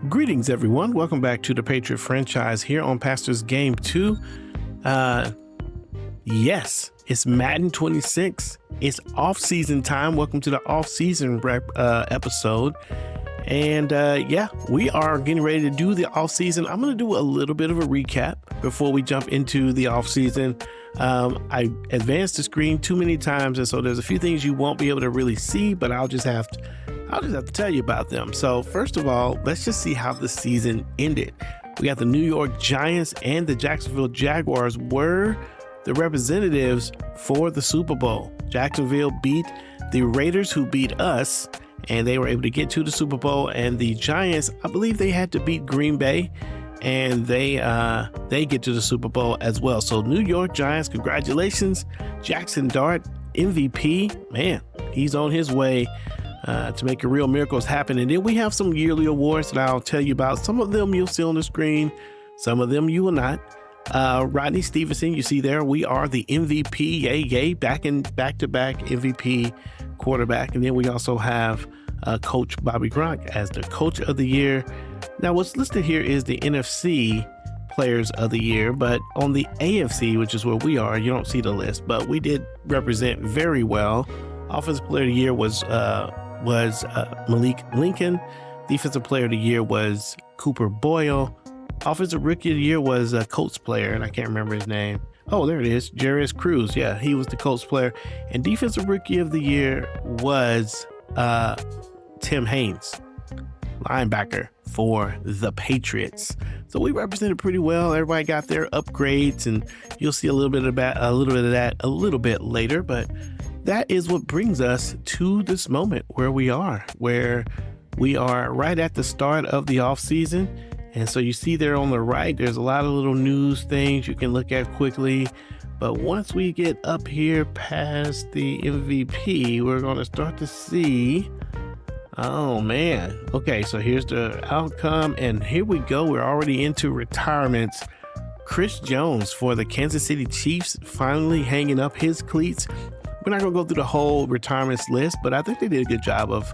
Greetings, everyone. Welcome back to the Patriot franchise here on Pastor's Game 2. Yes, it's Madden 26. It's off-season time. Welcome to the off-season episode. And we are getting ready to do the off-season. I'm going to do a little bit of a recap before we jump into the off-season. I advanced the screen too many times, and so there's a few things you won't be able to really see, but I'll just have to tell you about them. So first of all, let's just see how the season ended. We got the New York Giants and the Jacksonville Jaguars were the representatives for the Super Bowl. Jacksonville beat the Raiders, who beat us, and they were able to get to the Super Bowl. And the Giants, I believe they had to beat Green Bay, and they get to the Super Bowl as well. So New York Giants, congratulations. Jackson Dart, MVP, man, he's on his way to making real miracles happen. And then we have some yearly awards that I'll tell you about. Some of them you'll see on the screen, some of them you will not. Rodney Stevenson, you see there, we are the MVP, yay, back-to-back MVP quarterback. And then we also have Coach Bobby Gronk as the Coach of the Year. Now, what's listed here is the NFC Players of the Year, but on the AFC, which is where we are, you don't see the list, but we did represent very well. Offensive Player of the Year was Malik Lincoln. Defensive Player of the Year was Cooper Boyle. Offensive Rookie of the Year was a Colts player, and I can't remember his name. Oh, there it is, Jarius Cruz. Yeah, he was the Colts player. And Defensive Rookie of the Year was Tim Haynes, linebacker for the Patriots. So we represented pretty well. Everybody got their upgrades, and you'll see a little bit of that a little bit later. But that is what brings us to this moment where we are right at the start of the off season. And so you see there on the right, there's a lot of little news things you can look at quickly. But once we get up here past the MVP, we're going to start to see, oh man. Okay, so here's the outcome, and here we go. We're already into retirements. Chris Jones for the Kansas City Chiefs finally hanging up his cleats. We're not going to go through the whole retirements list, but I think they did a good job of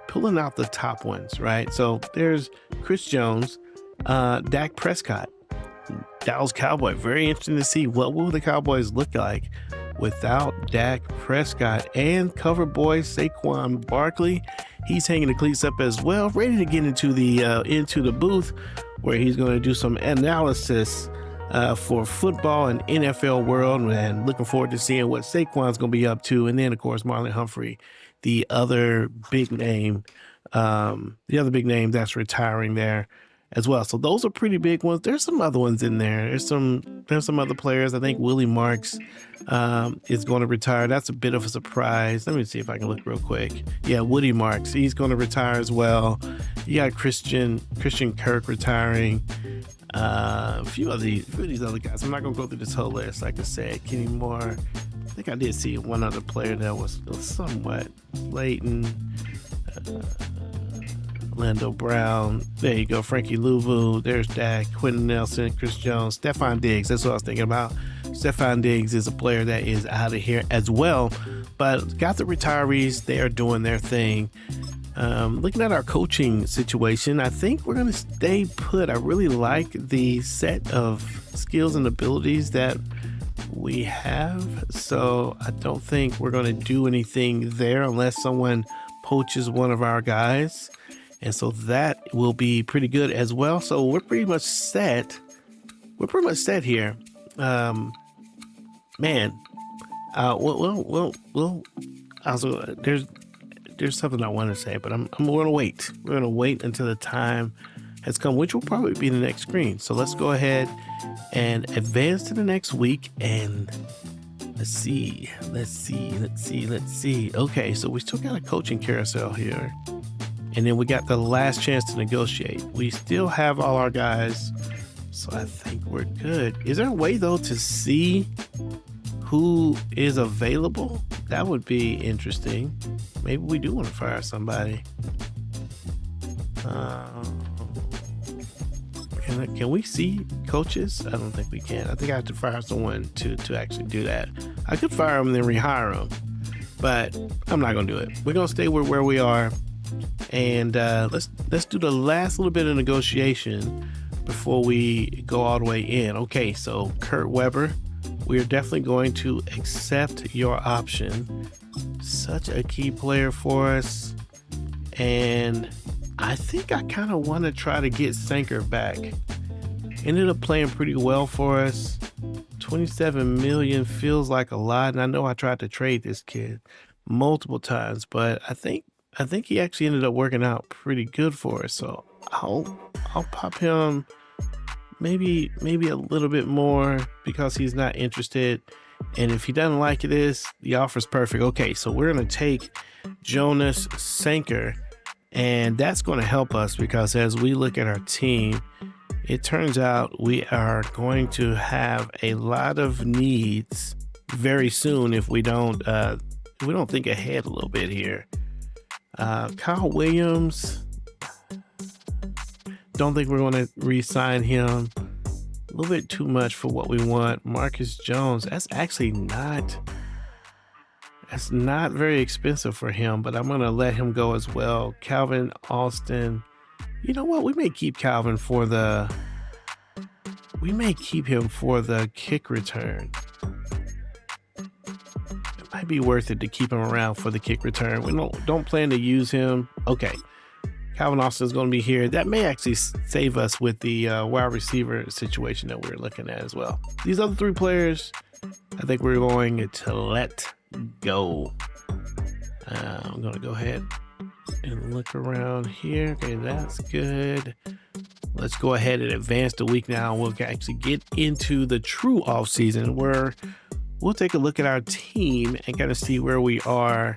pulling out the top ones, right? So there's Chris Jones, Dak Prescott, Dallas Cowboy. Very interesting to see what will the Cowboys look like without Dak Prescott. And cover boy Saquon Barkley, he's hanging the cleats up as well, ready to get into the booth where he's going to do some analysis for football and NFL world, and looking forward to seeing what Saquon's going to be up to. And then, of course, Marlon Humphrey, the other big name that's retiring there as well. So those are pretty big ones. There's some other ones in there. There's some other players. I think Willie Marks is going to retire. That's a bit of a surprise. Let me see if I can look real quick. Yeah, Woody Marks, he's going to retire as well. You got Christian Kirk retiring. A few of these other guys. I'm not going to go through this whole list. Like I said, Kenny Moore. I think I did see one other player that was somewhat blatant. Orlando Brown. There you go. Frankie Louvu. There's Dak, Quentin Nelson, Chris Jones, Stephon Diggs. That's what I was thinking about. Stephon Diggs is a player that is out of here as well. But got the retirees. They are doing their thing. Looking at our coaching situation, I think we're going to stay put. I really like the set of skills and abilities that we have. So I don't think we're going to do anything there unless someone poaches one of our guys. And so that will be pretty good as well. So we're pretty much set. Here. Also, there's something I want to say, but I'm going to wait. We're going to wait until the time has come, which will probably be the next screen. So let's go ahead and advance to the next week, and let's see. Okay, so we still got a coaching carousel here. And then we got the last chance to negotiate. We still have all our guys, so I think we're good. Is there a way, though, to see who is available? That would be interesting. Maybe we do want to fire somebody. Can we see coaches? I don't think we can. I think I have to fire someone to actually do that. I could fire them and then rehire them, but I'm not going to do it. We're going to stay where we are. And let's do the last little bit of negotiation before we go all the way in. Okay, so Kurt Weber, we're definitely going to accept your option. Such a key player for us. And I think I kind of want to try to get Sanker back. Ended up playing pretty well for us. 27 million feels like a lot. And I know I tried to trade this kid multiple times, but I think he actually ended up working out pretty good for us. So I'll pop him maybe a little bit more because he's not interested. And if he doesn't like this, the offer's perfect. Okay, so we're going to take Jonas Sanker, and that's going to help us because as we look at our team, it turns out we are going to have a lot of needs very soon if we don't think ahead a little bit here. Kyle Williams, don't think we're going to re-sign him. A little bit too much for what we want. Marcus Jones, that's not very expensive for him, but I'm going to let him go as well. Calvin Austin, you know what? We may keep Calvin for the kick return. It might be worth it to keep him around for the kick return. We don't plan to use him. Okay. Calvin Austin is going to be here. That may actually save us with the wide receiver situation that we're looking at as well. These other three players, I think we're going to let go. I'm going to go ahead and look around here. Okay, that's good. Let's go ahead and advance the week now. We'll actually get into the true off season where we'll take a look at our team and kind of see where we are.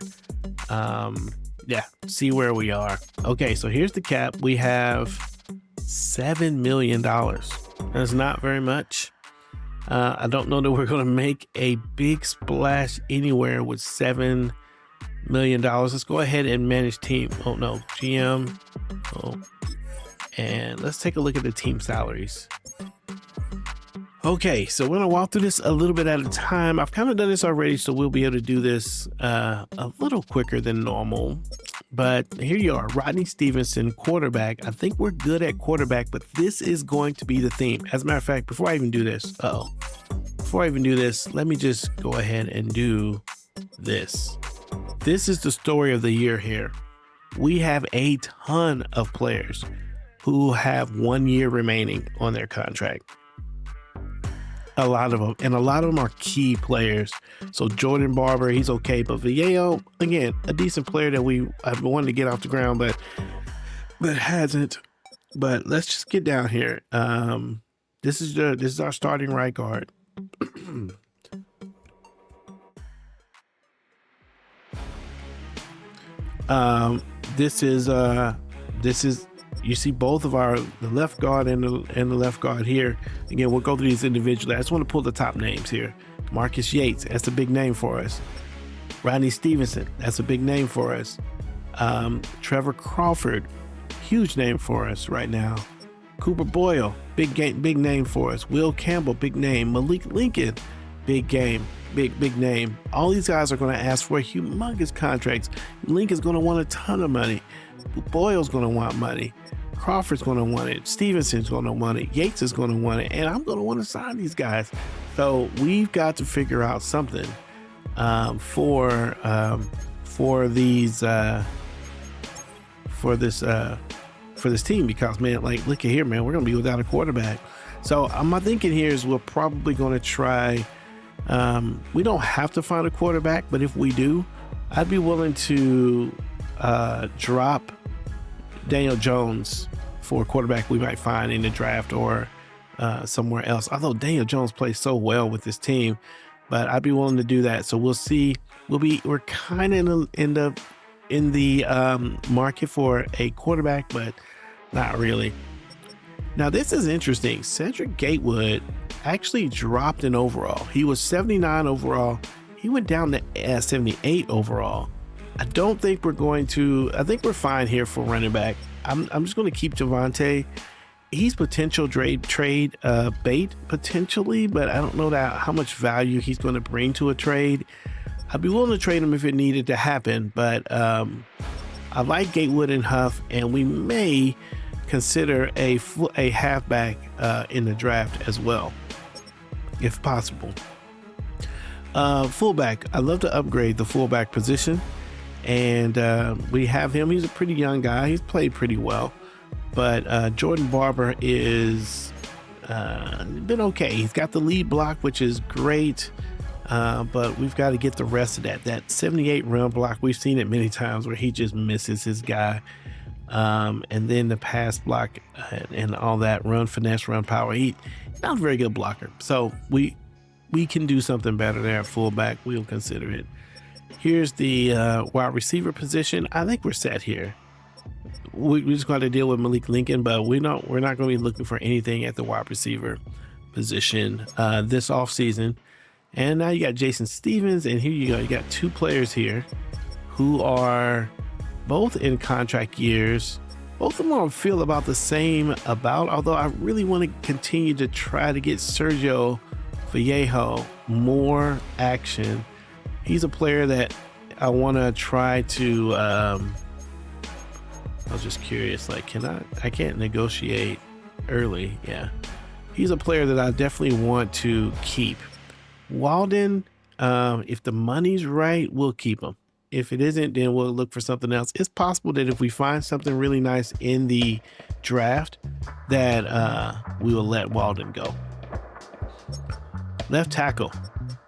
See where we are. Okay, so here's the cap. We have $7 million. That's not very much. I don't know that we're going to make a big splash anywhere with $7 million. Let's go ahead and manage team. Oh no, GM. Oh, and let's take a look at the team salaries. Okay, so we're going to walk through this a little bit at a time. I've kind of done this already, so we'll be able to do this a little quicker than normal. But here you are, Rodney Stevenson, quarterback. I think we're good at quarterback, but this is going to be the theme. As a matter of fact, before I even do this, let me just go ahead and do this. This is the story of the year here. We have a ton of players who have 1 year remaining on their contract. A lot of them, and a lot of them are key players. So Jordan Barber, he's okay, but Vallejo, again, a decent player that I've wanted to get off the ground, but hasn't. But let's just get down here. This is our starting right guard. This is. You see both of the left guard and the left guard here. Again, we'll go through these individually. I just want to pull the top names here. Marcus Yates, that's a big name for us. Rodney Stevenson, that's a big name for us. Trevor Crawford, huge name for us right now. Cooper Boyle, big name for us. Will Campbell, big name. Malik Lincoln, big name. All these guys are going to ask for humongous contracts. Lincoln's going to want a ton of money. Boyle's going to want money. Crawford's going to want it. Stevenson's going to want it. Yates is going to want it. And I'm going to want to sign these guys. So we've got to figure out something for this team, because man, like, look at here, man, we're going to be without a quarterback. So my thinking here is we're probably going to try. We don't have to find a quarterback, but if we do, I'd be willing to drop Daniel Jones for a quarterback we might find in the draft or somewhere else. Although Daniel Jones plays so well with this team, but I'd be willing to do that. So we'll see. We're kind of in the market for a quarterback, but not really. Now this is interesting. Cedric Gatewood actually dropped an overall. He was 79 overall. He went down to 78 overall. I don't think we're going to. I think we're fine here for running back. I'm just going to keep Javonte. He's potential trade bait potentially, but I don't know how much value he's going to bring to a trade. I'd be willing to trade him if it needed to happen, but I'm I like Gatewood and Huff, and we may consider a halfback in the draft as well, if possible. Fullback, I'd love to upgrade the fullback position, and we have him. He's a pretty young guy. He's played pretty well, but Jordan Barber is been okay. He's got the lead block, which is great, but we've got to get the rest of that 78 run block. We've seen it many times where he just misses his guy, and then the pass block and all that run finesse, run power. He's not a very good blocker, so we can do something better there at fullback. We'll consider it. Here's the wide receiver position. I think we're set here. We just got to deal with Malik Lincoln, but we're not going to be looking for anything at the wide receiver position this offseason. And now you got Jason Stevens, and here you go. You got two players here who are both in contract years. Both of them feel about the same although I really want to continue to try to get Sergio Vallejo more action. He's a player that I want to try to I was just curious, like, I can't negotiate early. Yeah. He's a player that I definitely want to keep. Walden, if the money's right, we'll keep him. If it isn't, then we'll look for something else. It's possible that if we find something really nice in the draft, that we will let Walden go. Left tackle,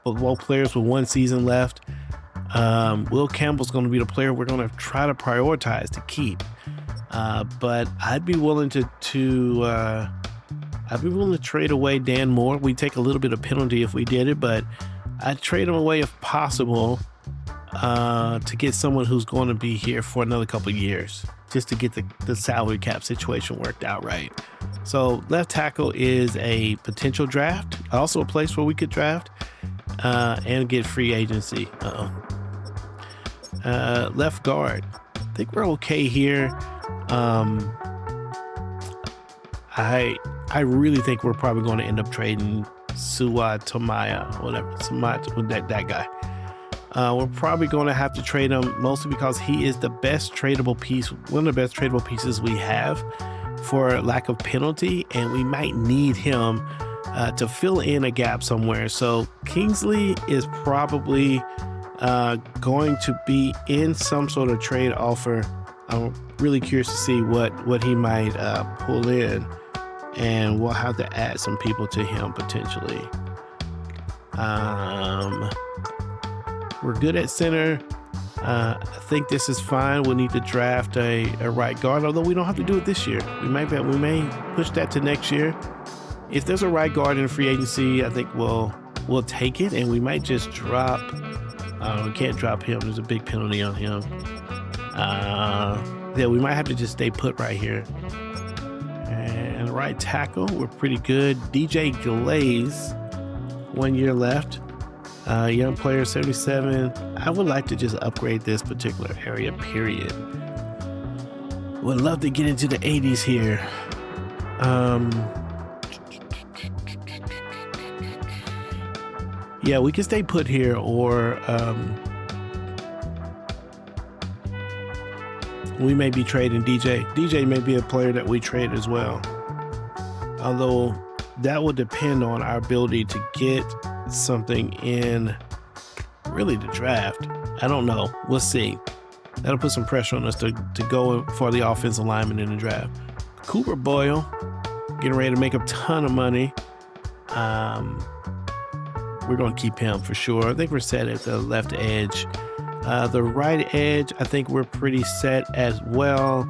both players with one season left. Will Campbell's going to be the player we're going to try to prioritize to keep. But I'd be willing to trade away Dan Moore. We take a little bit of penalty if we did it, but I'd trade him away if possible to get someone who's going to be here for another couple of years, just to get the salary cap situation worked out right. So left tackle is a potential draft, also a place where we could draft and get free agency. Left guard, I think we're okay here. I really think we're probably going to end up trading Suwa Tomaya, whatever, that guy. We're probably going to have to trade him, mostly because he is the best tradable piece, one of the best tradable pieces we have for lack of penalty, and we might need him to fill in a gap somewhere. So Kingsley is probably going to be in some sort of trade offer. I'm really curious to see what he might pull in, and we'll have to add some people to him potentially. We're good at center. I think this is fine. We'll need to draft a right guard, although we don't have to do it this year. We may push that to next year. If there's a right guard in free agency, I think we'll take it, and we might just drop. We can't drop him. There's a big penalty on him. Yeah, we might have to just stay put right here. And right tackle, we're pretty good. DJ Glaze, 1 year left. Young player, 77. I would like to just upgrade this particular area, period. Would love to get into the 80s here. Yeah, we can stay put here, or we may be trading DJ. DJ may be a player that we trade as well. Although that would depend on our ability to get something in really the draft. I don't know. We'll see. That'll put some pressure on us to go for the offensive lineman in the draft. Cooper Boyle, getting ready to make a ton of money. We're going to keep him for sure. I think we're set at the left edge. The right edge, I think we're pretty set as well.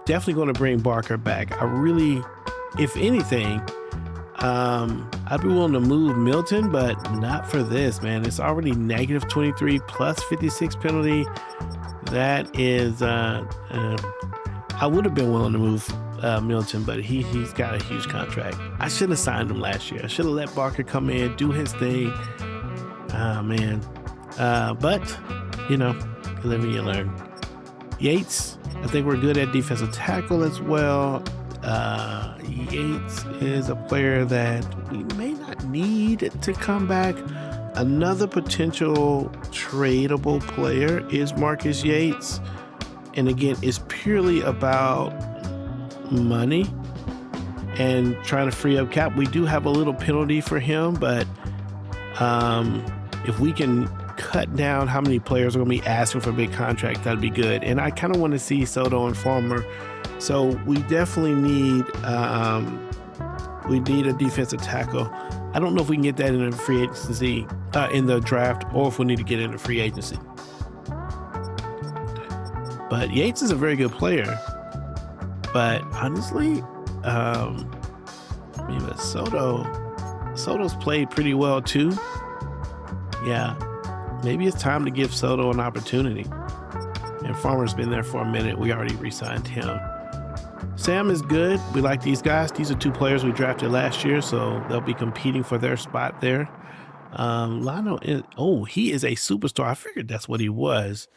Definitely going to bring Barker back. I really, if anything, I'd be willing to move Milton, but not for this, man. It's already negative 23 plus 56 penalty. That is, I would have been willing to move Milton, but he's got a huge contract. I should have signed him last year. I should have let Barker come in, do his thing. Man. But, you know, you live and you learn. Yates, I think we're good at defensive tackle as well. Yates is a player that we may not need to come back. Another potential tradable player is Marcus Yates. And again, it's purely about money and trying to free up cap. We do have a little penalty for him, but if we can cut down how many players are going to be asking for a big contract, that'd be good. And I kind of want to see Soto and Farmer. So we definitely need a defensive tackle. I don't know if we can get that in the free agency, in the draft, or if we need to get into free agency. But Yates is a very good player. But honestly, but Soto's played pretty well too. Yeah, maybe it's time to give Soto an opportunity. And Farmer's been there for a minute. We already re-signed him. Sam is good. We like these guys. These are two players we drafted last year, so they'll be competing for their spot there. Lano he is a superstar. I figured that's what he was.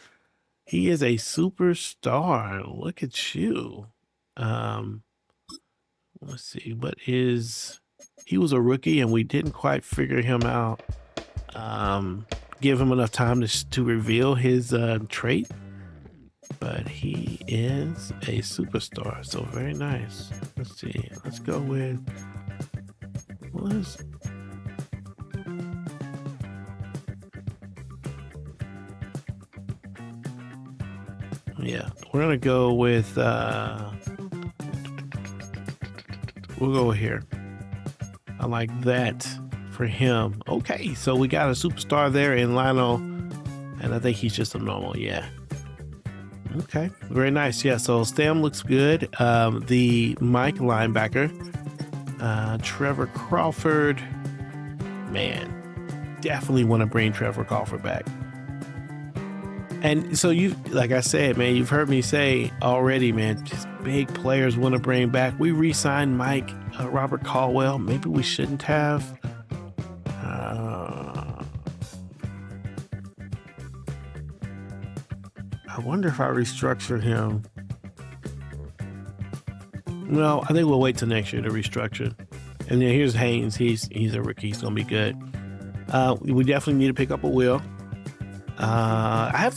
He is a superstar. Look at you. Let's see. He was a rookie and we didn't quite figure him out. Give him enough time to reveal his trait. But he is a superstar, so very nice. Let's see. Let's go with we're gonna go with we'll go here. I like that for him. Okay, so we got a superstar there in Lionel, and I think he's just a normal, Okay, very nice. Yeah, so Stam looks good. The Mike linebacker, Trevor Crawford. Man, definitely want to bring Trevor Crawford back. And so like I said, man, you've heard me say already, man, just big players want to bring back. We re-signed Mike, Robert Caldwell. Maybe we shouldn't have. I wonder if I restructure him. Well, I think we'll wait till next year to restructure. And then here's Haynes. He's a rookie. He's gonna be good. We definitely need to pick up a Will. I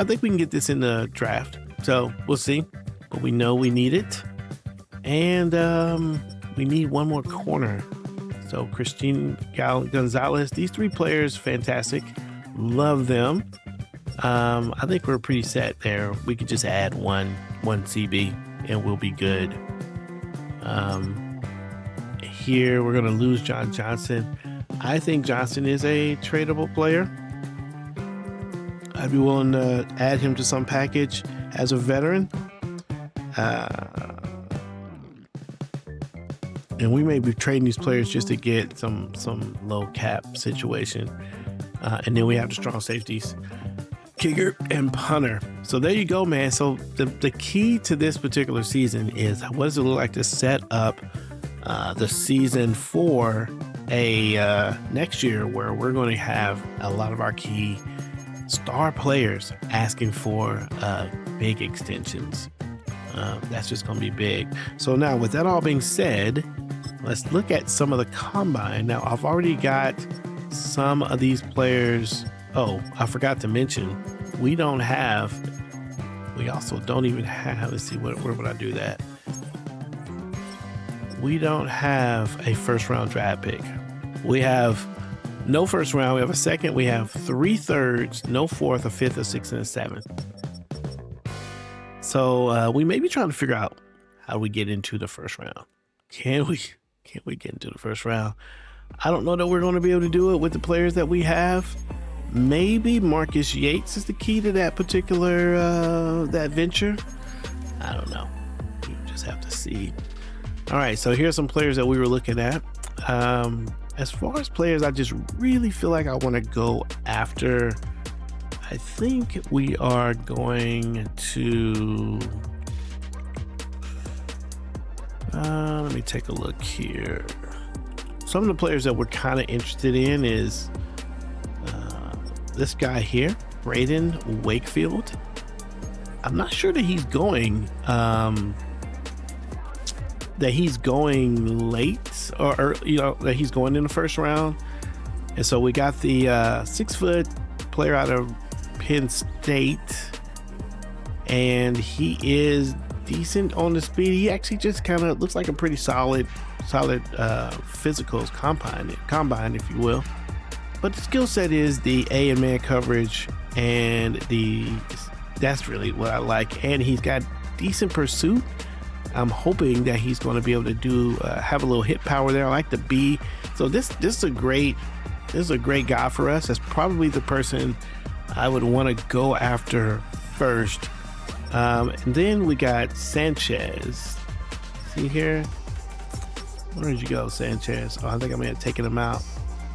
think we can get this in the draft. So we'll see. But we know we need it. And we need one more corner. So Christine Gonzalez. These three players, fantastic. Love them. I think we're pretty set there. We could just add one CB and we'll be good. Here we're going to lose John Johnson. I think Johnson is a tradable player. I'd be willing to add him to some package as a veteran. And we may be trading these players just to get some low cap situation. And then we have the strong safeties, kicker and punter. So there you go, man. So the key to this particular season is what does it look like to set up the season for a next year where we're going to have a lot of our key star players asking for big extensions. That's just going to be big. So now with that all being said, let's look at some of the combine. Now I've already got some of these players. Oh, I forgot to mention, we also don't even have, let's see, where would I do that? We don't have a first round draft pick. We have no first round. We have a second. We have 3 thirds, no fourth, a fifth, a sixth, and a seventh. So we may be trying to figure out how we get into the first round. Can we get into the first round? I don't know that we're going to be able to do it with the players that we have. Maybe Marcus Yates is the key to that particular that venture. I don't know. You just have to see. All right, so here's some players that we were looking at. As far as players, I just really feel like I want to go after. I think we are going to. Let me take a look here. Some of the players that we're kind of interested in is this guy here, Braden Wakefield. I'm not sure that he's going late or that he's going in the first round. And so we got the 6 foot player out of Penn State, and he is decent on the speed. He actually just kind of looks like a pretty solid physicals combine, if you will. But the skill set is the A and man coverage, and that's really what I like. And he's got decent pursuit. I'm hoping that he's going to be able to do have a little hit power there. I like the B. So this is a great guy for us. That's probably the person I would want to go after first. And then we got Sanchez. See here? Where did you go, Sanchez? Oh, I think I may have taken him out.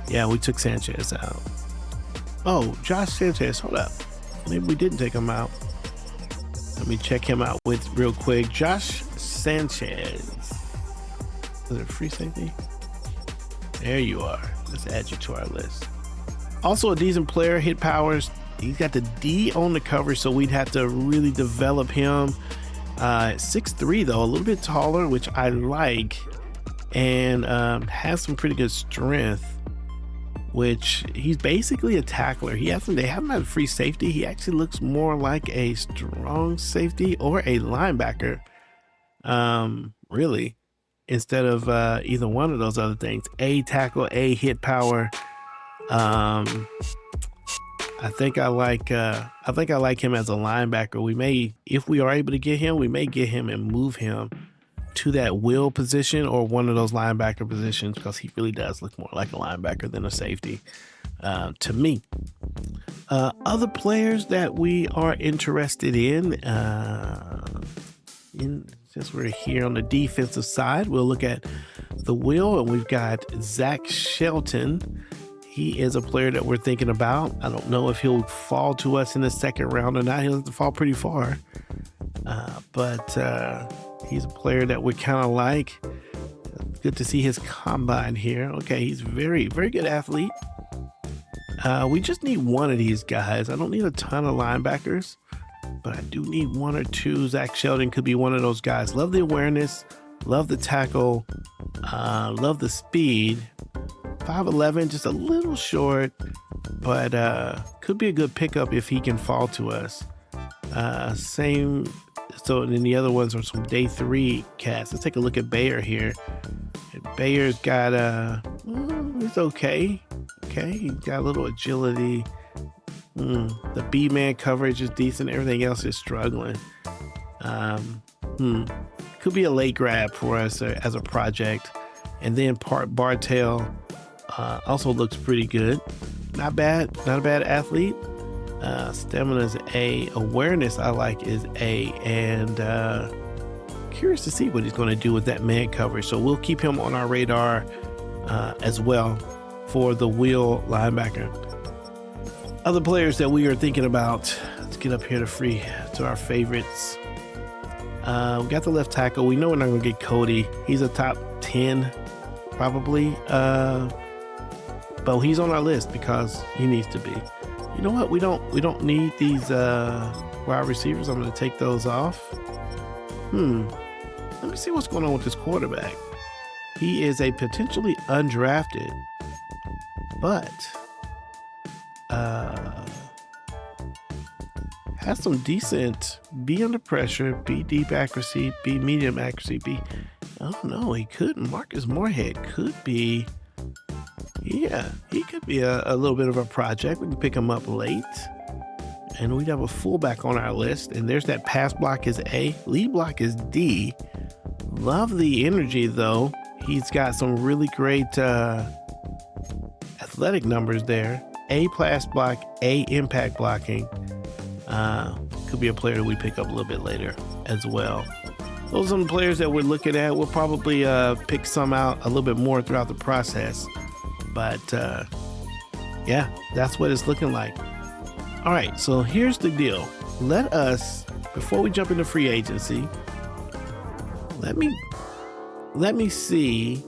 Yeah, we took Sanchez out. Oh, Josh Sanchez, hold up. Maybe we didn't take him out. Let me check him out real quick. Josh Sanchez. Is it free safety? There you are. Let's add you to our list. Also a decent player, hit powers. He's got the D on the cover, so we'd have to really develop him. 6'3", though, a little bit taller, which I like, and has some pretty good strength, which he's basically a tackler. They haven't had a free safety. He actually looks more like a strong safety or a linebacker, really, instead of either one of those other things. A tackle, A hit power. I think I like him as a linebacker. We may, if we are able to get him, we may get him and move him to that will position or one of those linebacker positions, because he really does look more like a linebacker than a safety to me. Other players that we are interested in since we're here on the defensive side, we'll look at the will, and we've got Zach Shelton. He is a player that we're thinking about. I don't know if he'll fall to us in the second round or not. He'll have to fall pretty far. But he's a player that we kind of like. Good to see his combine here. Okay, he's very, very good athlete. We just need one of these guys. I don't need a ton of linebackers, but I do need one or two. Zach Shelton could be one of those guys. Love the awareness, love the tackle, love the speed. 5'11", just a little short, but could be a good pickup if he can fall to us. So then the other ones are some day 3 cats. Let's take a look at Bayer here. Bayer's got it's okay. He's got a little agility. The B-man coverage is decent. Everything else is struggling. Could be a late grab for us as a project. And then Bartel also looks pretty good. Not a bad athlete. Stamina's A. Awareness I like is A. And curious to see what he's going to do with that man coverage. So we'll keep him on our radar as well for the wheel linebacker. Other players that we are thinking about. Let's get up here to our favorites. We got the left tackle. We know we're not going to get Cody. He's a top 10 probably. But he's on our list because he needs to be. You know what? We don't need these wide receivers. I'm going to take those off. Let me see what's going on with this quarterback. He is a potentially undrafted, but has some decent B under pressure, B deep accuracy, B medium accuracy, B. I don't know. He could. Marcus Moorhead could be. Yeah, he could be a little bit of a project. We can pick him up late. And we'd have a fullback on our list. And there's that pass block is A. Lead block is D. Love the energy, though. He's got some really great athletic numbers there. A pass block, A impact blocking. Could be a player that we pick up a little bit later as well. Those are some players that we're looking at. We'll probably pick some out a little bit more throughout the process. But yeah, that's what it's looking like. All right, so here's the deal. Let us, before we jump into free agency, let me see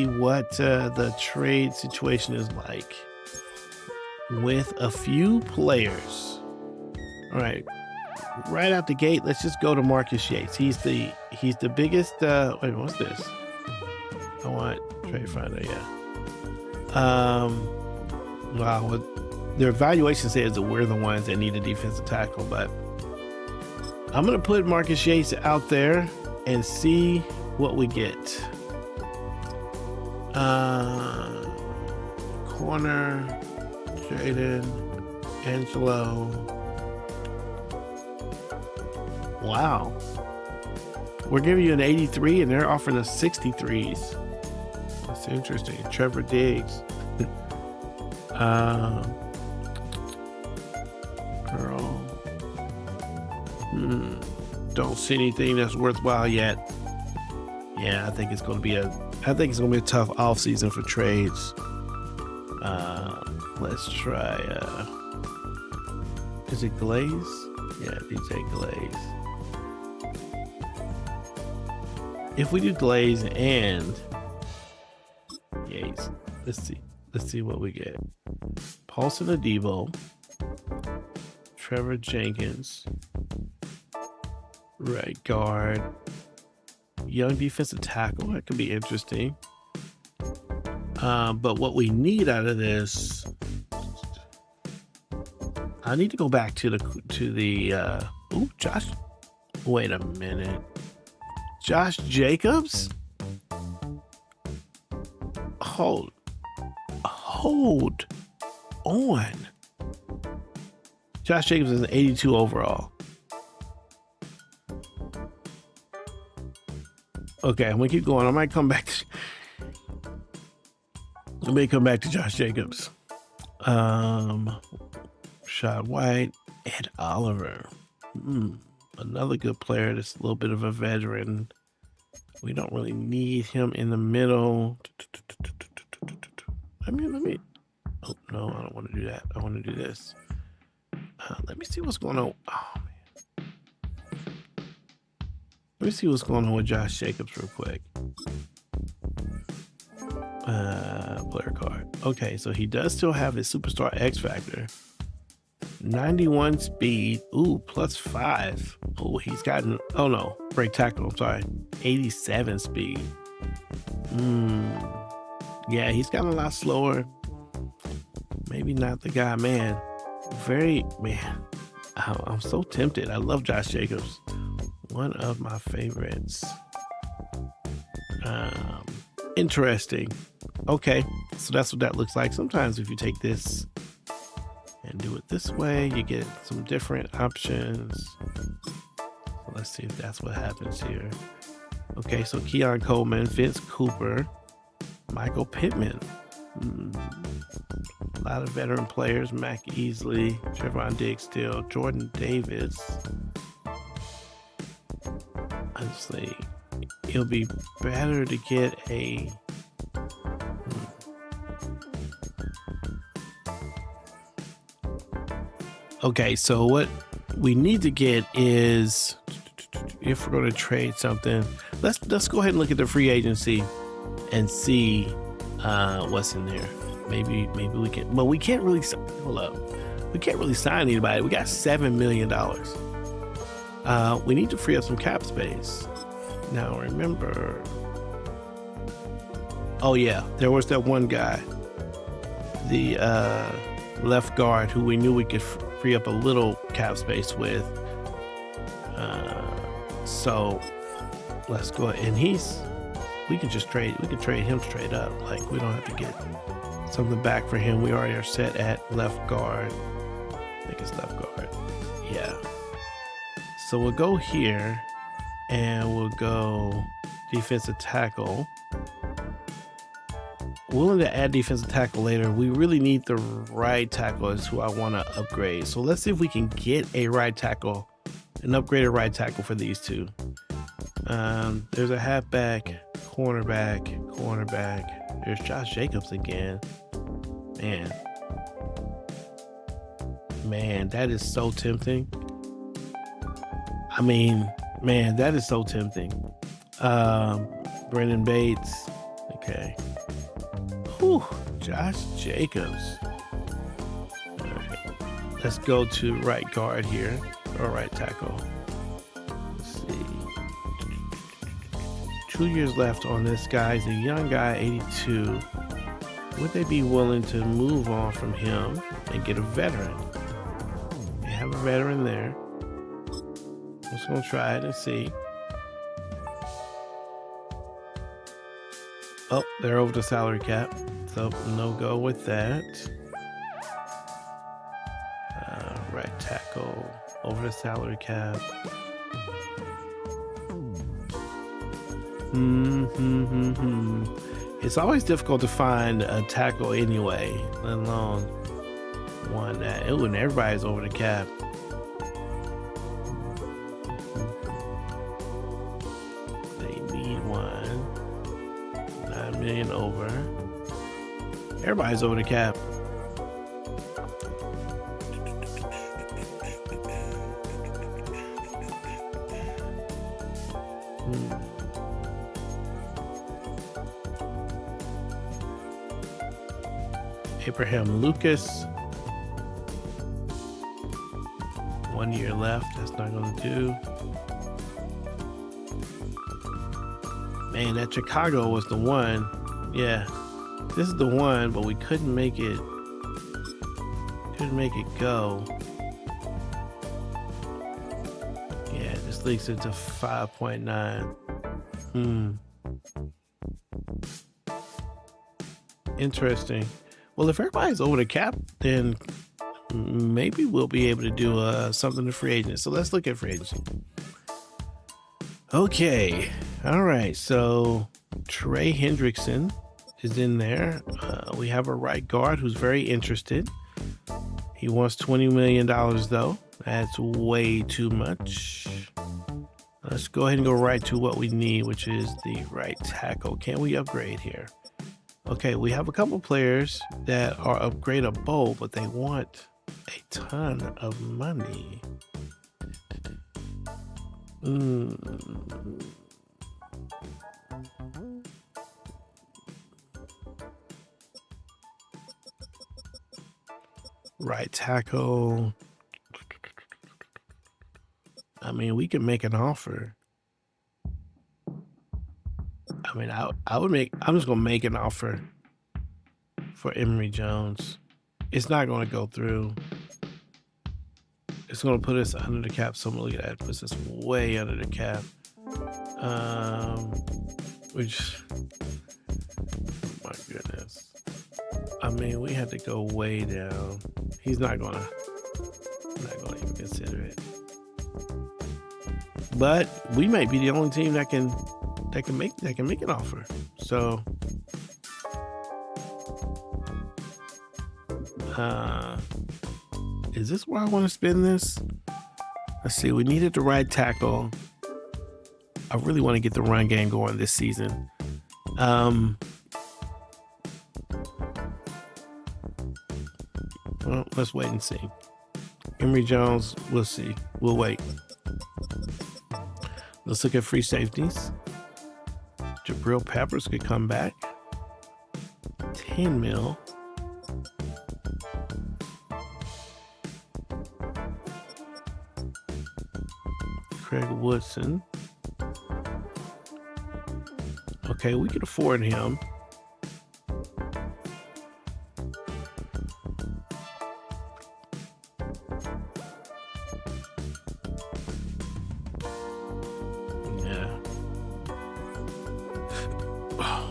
what the trade situation is like with a few players. All right, right out the gate, let's just go to Marcus Yates. He's the biggest. Wait, what's this? I want trade finder. Yeah. Wow. their evaluation says that we're the ones that need a defensive tackle, but I'm going to put Marcus Yates out there and see what we get. Corner, Jaden, Angelo. Wow. We're giving you an 83 and they're offering us 63s. That's interesting. Trevor Diggs. Girl. Don't see anything that's worthwhile yet. Yeah, I think it's gonna be a tough offseason for trades. Let's try is it Glaze? Yeah, DJ Glaze. If we do Glaze and Yates, let's see what we get. Paulson Adebo, Trevor Jenkins, right guard, young defensive tackle. That could be interesting. But what we need out of this, I need to go back to the Josh. Wait a minute. Josh Jacobs? Hold on. Josh Jacobs is an 82 overall. Okay, I'm gonna keep going. I might come back to Josh Jacobs. Shad White, Ed Oliver. Another good player that's a little bit of a veteran. We don't really need him in the middle. Let me. Oh no, I don't want to do that. I want to do this. Let me see what's going on. Oh man. Let me see what's going on with Josh Jacobs real quick. Player card. Okay, so he does still have his superstar X factor. 91 speed. Ooh, +5. Oh, he's gotten. Oh no, break tackle. I'm sorry. 87 speed. Yeah, he's gotten a lot slower. Maybe not the guy, man. I'm so tempted. I love Josh Jacobs. One of my favorites. Interesting. Okay, so that's what that looks like. Sometimes if you take this and do it this way, you get some different options. Let's see if that's what happens here. Okay, so Keon Coleman, Vince Cooper, Michael Pittman. A lot of veteran players. Mac Easley, Trevon Diggs still, Jordan Davis. Honestly, it'll be better to get a Okay, so what we need to get is, if we're going to trade something, let's go ahead and look at the free agency and see what's in there. Maybe we can, but we can't really sign anybody. We got $7 million. We need to free up some cap space. Now remember, oh yeah, there was that one guy, the left guard, who we knew we could free up a little cap space with. So let's go ahead, and we could trade him straight up. Like, we don't have to get something back for him. We already are set at left guard. I think it's left guard. Yeah. So we'll go here and we'll go defensive tackle. Willing to add defensive tackle later. We really need the right tackle is who I want to upgrade. So let's see if we can get a right tackle, an upgraded right tackle for these two. There's a halfback, cornerback. There's Josh Jacobs again. Man, that is so tempting. I mean, man, that is so tempting. Brendan Bates. Okay. Whew, Josh Jacobs. All right. Let's go to right guard here, or right tackle. Let's see. 2 years left on this guy. He's a young guy, 82. would they be willing to move on from him and get a veteran? They have a veteran there. I'm just gonna try it and see. Oh, they're over the salary cap, so no go with that. Right tackle over the salary cap. It's always difficult to find a tackle anyway, let alone one that when everybody's over the cap. They need one. 9 million over. Everybody's over the cap. Abraham Lucas. 1 year left. That's not going to do. Man, that Chicago was the one. Yeah, this is the one, but we couldn't make it. Couldn't make it go. Yeah, this leaks into 5.9. Interesting. Well, if everybody's over the cap, then maybe we'll be able to do something to free agency. So let's look at free agency. Okay. All right. So Trey Hendrickson is in there. We have a right guard who's very interested. He wants $20 million, though. That's way too much. Let's go ahead and go right to what we need, which is the right tackle. Can we upgrade here? Okay, we have a couple players that are upgradable, but they want a ton of money. Right tackle. I mean, we can make an offer. I mean, I'm just gonna make an offer for Emory Jones. It's not gonna go through. It's gonna put us under the cap. So look at that, puts us way under the cap. Which, oh my goodness. I mean, we had to go way down. He's not gonna even consider it. But we might be the only team that can make an offer. So is this where I want to spend this? Let's see. We needed the right tackle. I really want to get the run game going this season. Well, let's wait and see. Emory Jones, we'll see. We'll wait. Let's look at free safeties. Jabril Peppers could come back. 10 mil. Craig Woodson. Okay, we can afford him.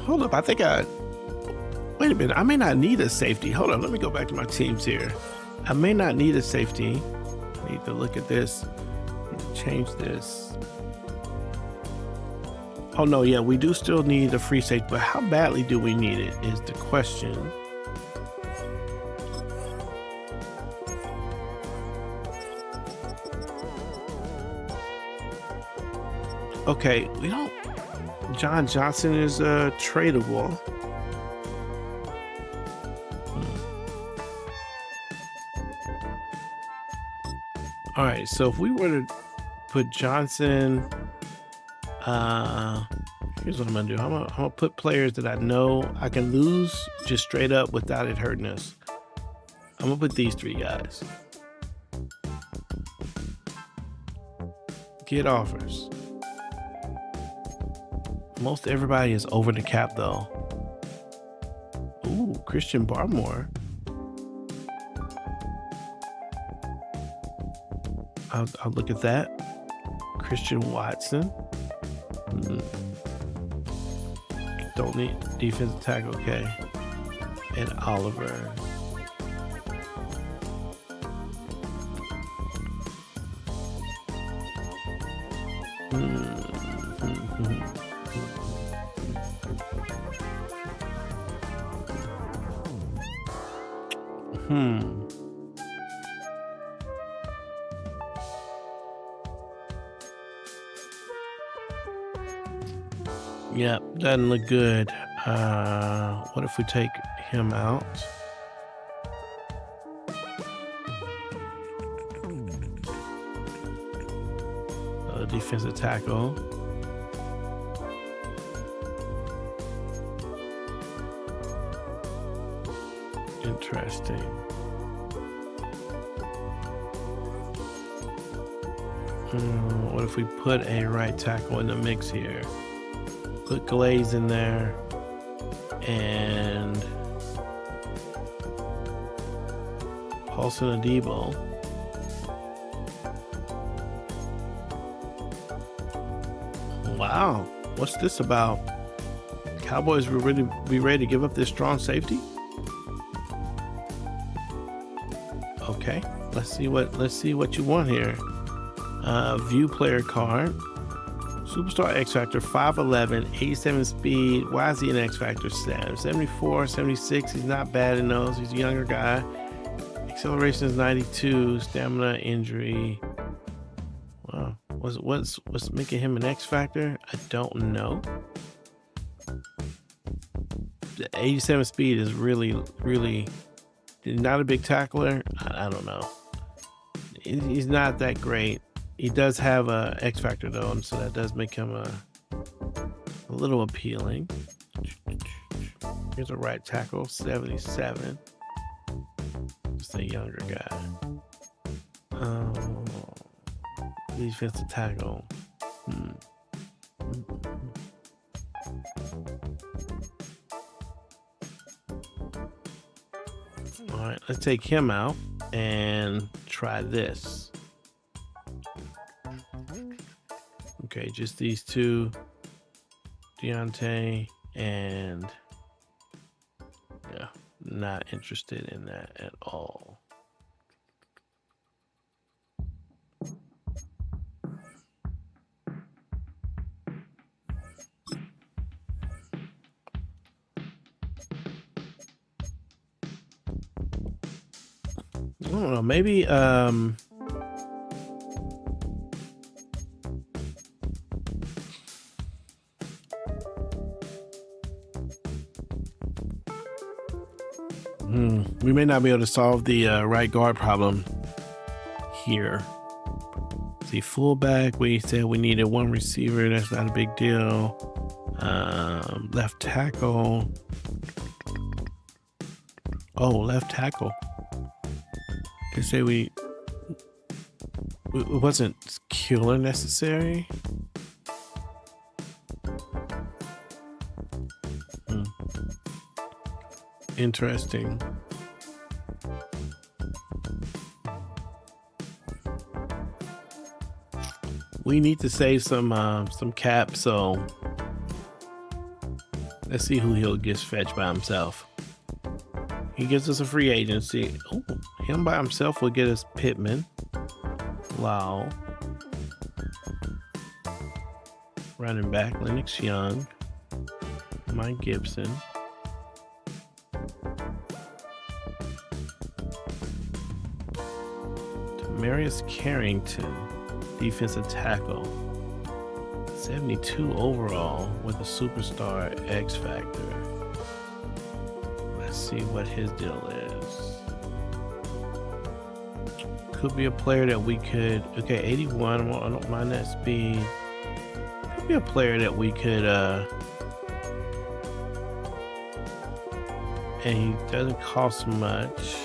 Hold up, wait a minute, I may not need a safety. Hold on, let me go back to my teams here. I may not need a safety. I need to look at this. I need to change this. Oh no, yeah, we do still need a free safety, but how badly do we need it is the question. Okay, we don't. John Johnson is tradable. All right, so if we were to put Johnson, here's what I'm gonna do. I'm gonna put players that I know I can lose just straight up without it hurting us. I'm gonna put these three guys. Get offers. Most everybody is over the cap though. Ooh, Christian Barmore. I'll look at that. Christian Watson. Don't need defensive tackle. Okay. And Oliver. Yep, doesn't look good. What if we take him out? Defensive tackle. Interesting. What if we put a right tackle in the mix here? Put Glaze in there and Paulson Adebo. Wow, what's this about? Cowboys were really be ready to give up this strong safety? Okay, let's see what you want here. View player card. Superstar X Factor, 5'11", 87 speed. Why is he an X Factor? 74, 76. He's not bad in those. He's a younger guy. Acceleration is 92. Stamina, injury. Wow. What's making him an X Factor? I don't know. The 87 speed is really not a big tackler. I don't know. He's not that great. He does have a X Factor though, and so that does make him a little appealing. Here's a right tackle, 77. Just a younger guy. Defensive tackle. All right, let's take him out and try this. Okay, just these two, Deontay, and yeah, not interested in that at all. I don't know, maybe we may not be able to solve the right guard problem here. See, fullback, we said we needed one receiver. That's not a big deal. Left tackle. Oh, left tackle. They say it wasn't killer necessary. Interesting. We need to save some cap, so let's see who he'll get fetched by himself. He gives us a free agency. Oh, him by himself will get us Pittman, Lau, running back Lennox Young, Mike Gibson. Marius Carrington, defensive tackle, 72 overall with a superstar X Factor. Let's see what his deal is. Could be a player that we could, okay, 81, I don't mind that speed. Could be a player that we could, and he doesn't cost much.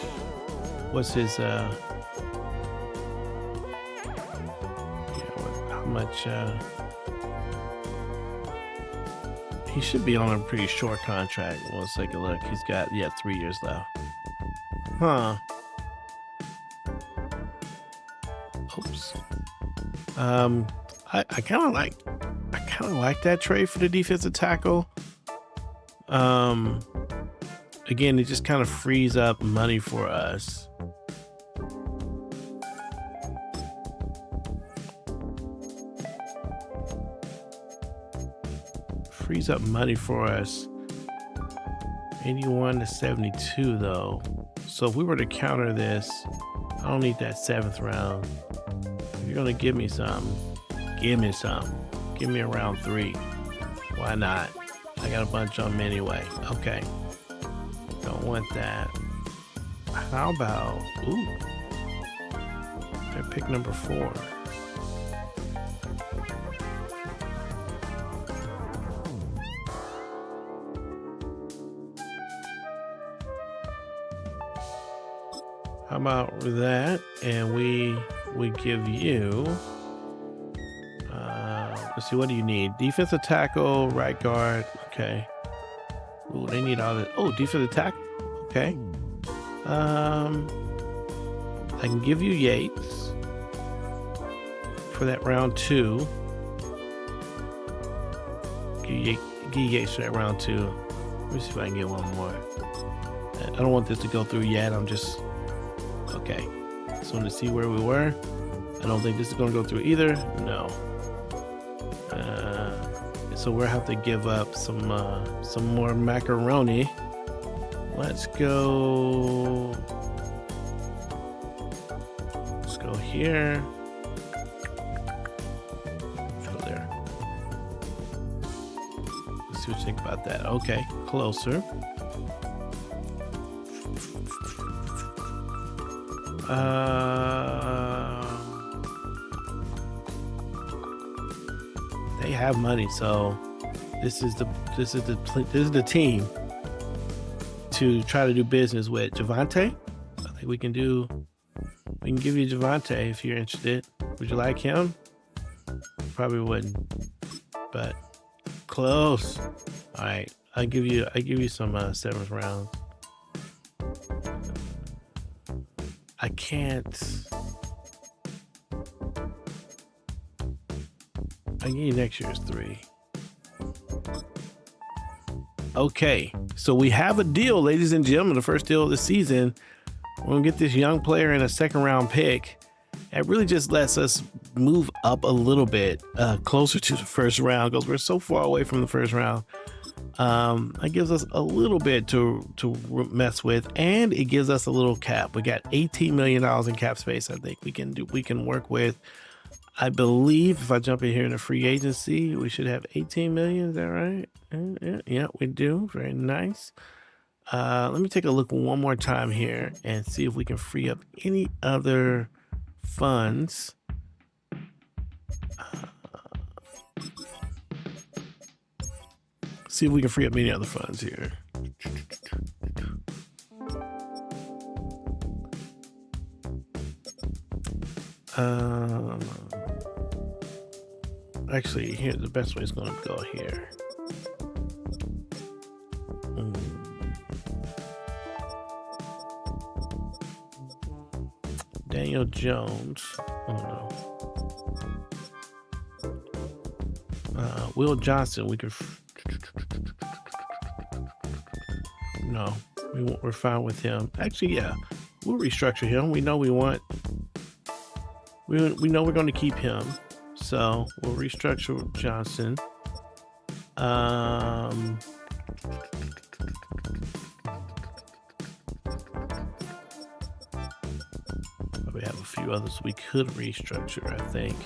What's his, much He should be on a pretty short contract. Let's take a look. He's got 3 years left. Huh. Oops. I kind of like that trade for the defensive tackle. Again, it just kind of frees up money for us. Frees up money for us. 81 to 72 though. So if we were to counter this, I don't need that 7th round. If you're gonna give me some, give me some. Give me a round 3. Why not? I got a bunch on them anyway. Okay. Don't want that. How about, they're pick number 4. How about that? And we give you, let's see, what do you need? Defensive tackle, right guard. Okay. Ooh, they need all that. Oh, defensive tackle. Okay. I can give you Yates for that round 2. Give Yates for that round 2. Let me see if I can get one more. I don't want this to go through yet. I'm just, okay. Just want to see where we were. I don't think this is going to go through either. No. So we'll have to give up some more macaroni. Let's go here. Go there. Let's see what you think about that. Okay, closer. They have money, so this is the team to try to do business with. Javante, I think we can give you Javante if you're interested. Would you like him? Probably wouldn't, but close. All right, I give you some 7th round. I can't. I give you next year's 3. Okay, so we have a deal, ladies and gentlemen. The first deal of the season. We're gonna get this young player in a 2nd round pick. It really just lets us move up a little bit closer to the 1st round because we're so far away from the 1st round. It gives us a little bit to mess with, and it gives us a little cap. We got $18 million in cap space. I think we can work with. I believe if I jump in here in the free agency, we should have 18 million. Is that right? Yeah, we do. Very nice. Let me take a look one more time here and see if we can free up any other funds. See if we can free up any other funds here. Actually, here the best way is going to go here. Daniel Jones. Oh no. Will Johnson. We could. No, we're fine with him. Actually, yeah, we'll restructure him. We know we want. We know we're going to keep him, so we'll restructure Johnson. We have a few others we could restructure. I think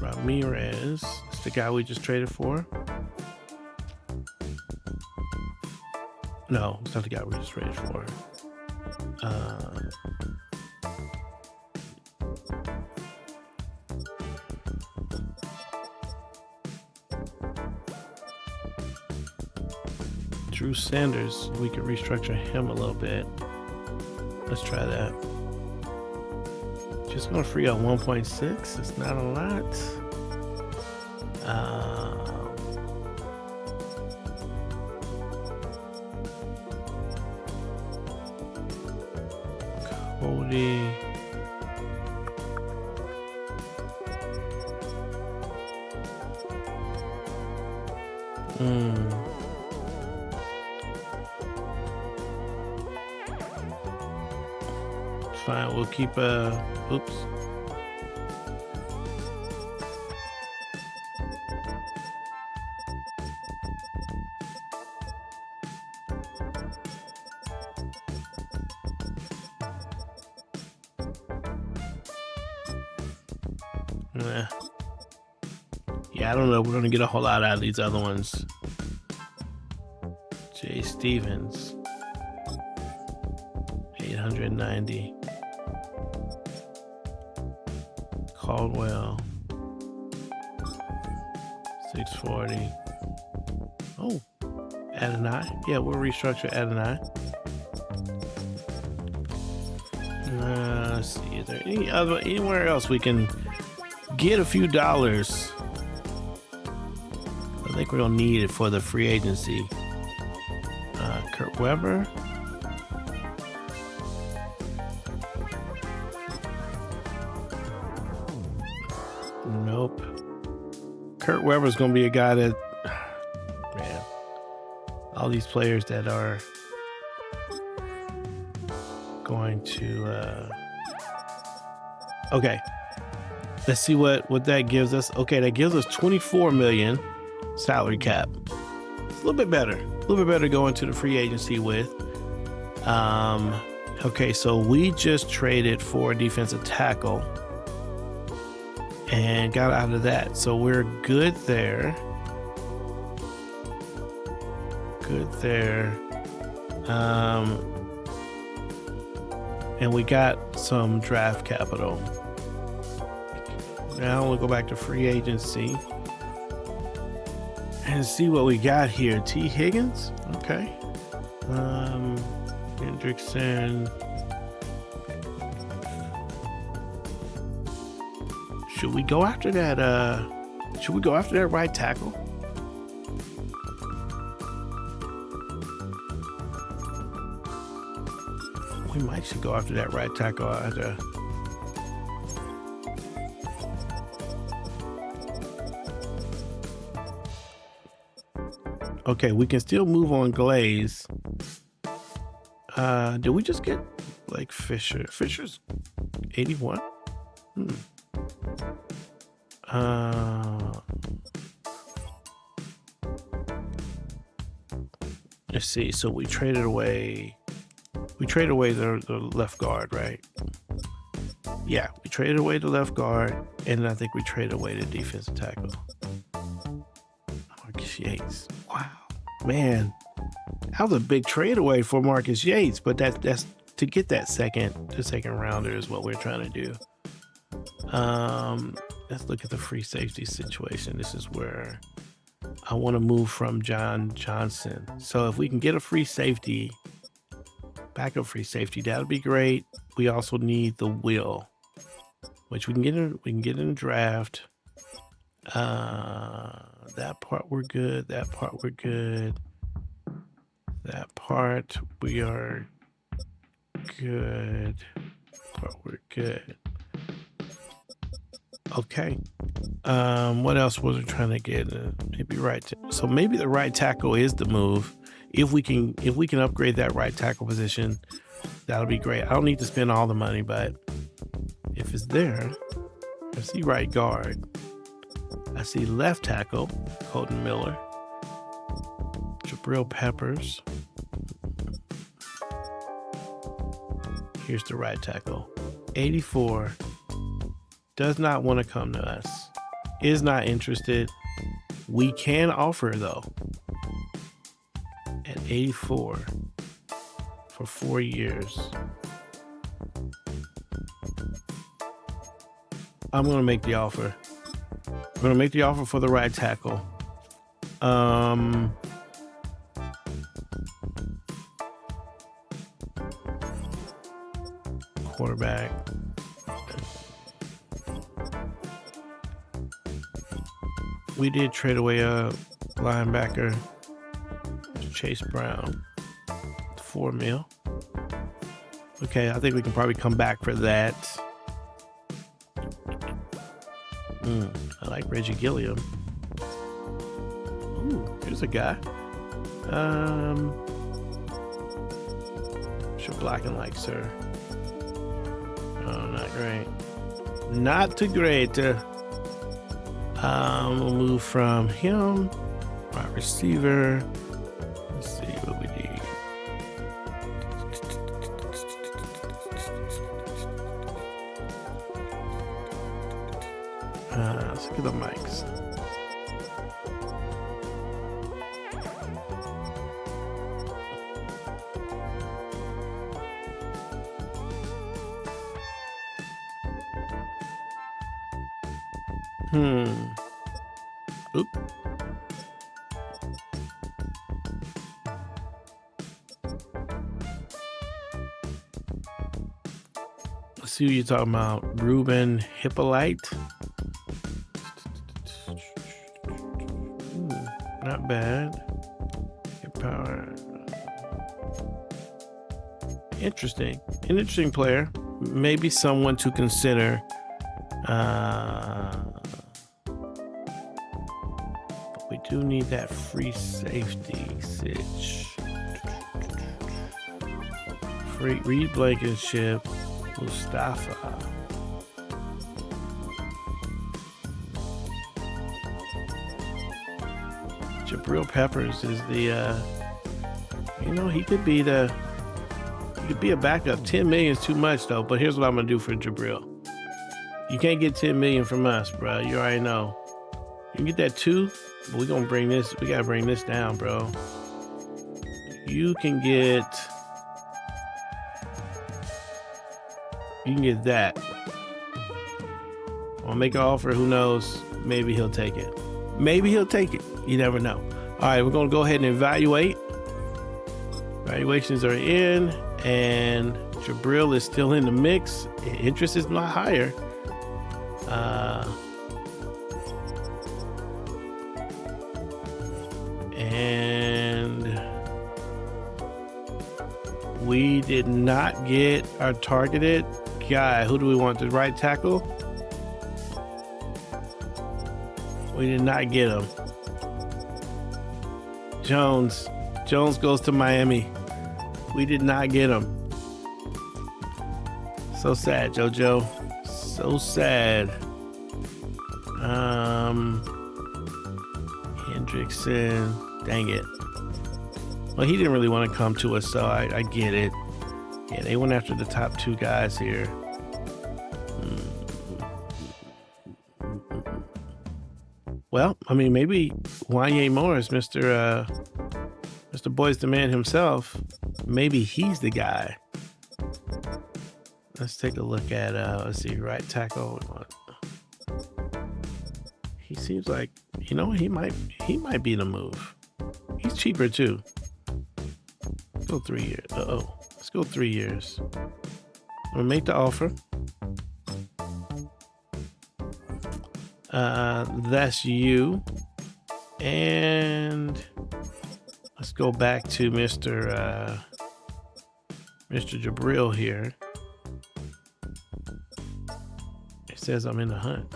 Ramirez is the guy we just traded for. No, it's not the guy we just traded for. Drew Sanders, we could restructure him a little bit. Let's try that. Just gonna free up 1.6. It's not a lot. It's fine. We'll keep oops. Yeah, I don't know. We're going to get a whole lot out of these other ones. Jay Stevens, 890. Caldwell, 640. Oh, Adonai. Yeah, we'll restructure Adonai. Let's see. Is there anywhere else we can get a few dollars? I think we're gonna need it for the free agency. Kurt Weber. Nope. Kurt Weber's gonna be a guy that, man, all these players that are going to okay, let's see what that gives us. Okay, that gives us 24 million salary cap. It's a little bit better going to the free agency with. Okay, so we just traded for a defensive tackle and got out of that, so we're good there. And we got some draft capital. Now we'll go back to free agency and see what we got here. T. Higgins, okay. Hendrickson. Should we go after that? Right tackle? We might should go after that right tackle. Okay, we can still move on Glaze. Did we just get like Fisher? Fisher's 81. Let's see. So we traded away the left guard, right? Yeah, we traded away the left guard, and I think we traded away the defensive tackle. Marcus Yates. Wow, man, that was a big trade away for Marcus Yates, but that's to get the second rounder is what we're trying to do. Let's look at the free safety situation. This is where I want to move from John Johnson. So if we can get a free safety, backup free safety, that'll be great. We also need the will, which we can get in the draft. That part we're good. That part we're good. That part we are good. Part we're good. Okay. What else was we trying to get? Maybe so maybe the right tackle is the move. If we can upgrade that right tackle position, that'll be great. I don't need to spend all the money, but if it's there, I see right guard. I see left tackle, Colton Miller. Jabril Peppers. Here's the right tackle. 84. Does not want to come to us. Is not interested. We can offer though. At 84 for 4 years. I'm going to make the offer. I'm going to make the offer for the right tackle. Quarterback. We did trade away a linebacker, Chase Brown, $4 million. Okay, I think we can probably come back for that. I like Reggie Gilliam. Ooh, here's a guy. What's your blocking like, sir? Oh, not great. Not too great. We'll move from him. Wide receiver. Let's see what we need. Let's look at the mics. Oop. Let's see who you're talking about. Ruben Hippolyte. Not bad. Hit power. Interesting. An interesting player. Maybe someone to consider. But we do need that free safety sitch. Free Reed Blankenship. Mustafa. Jabril Peppers is the he could be a backup. 10 million is too much though, but here's what I'm gonna do for Jabril. You can't get 10 million from us, bro. You already know. You can get that too, but we gotta bring this down, bro. You can get that. I'll make an offer. Who knows? Maybe he'll take it. You never know. All right, we're going to go ahead and evaluate. Evaluations are in, and Jabril is still in the mix. Interest is not higher. And we did not get our targeted guy. Who do we want? The right tackle? We did not get him. Jones goes to Miami. We did not get him. So sad, JoJo. So sad. Hendrickson. Dang it. Well, he didn't really want to come to us, so I get it. Yeah, they went after the top two guys here. Well, I mean, maybe Wanye Morris, Mr. Boy's the Man himself, maybe he's the guy. Let's take a look at, let's see, right tackle. He seems like, he might be the move. He's cheaper too. Let's go 3 years. Let's go 3 years. I'm gonna make the offer. That's you. And let's go back to Mr. Jabril here. It says I'm in the hunt.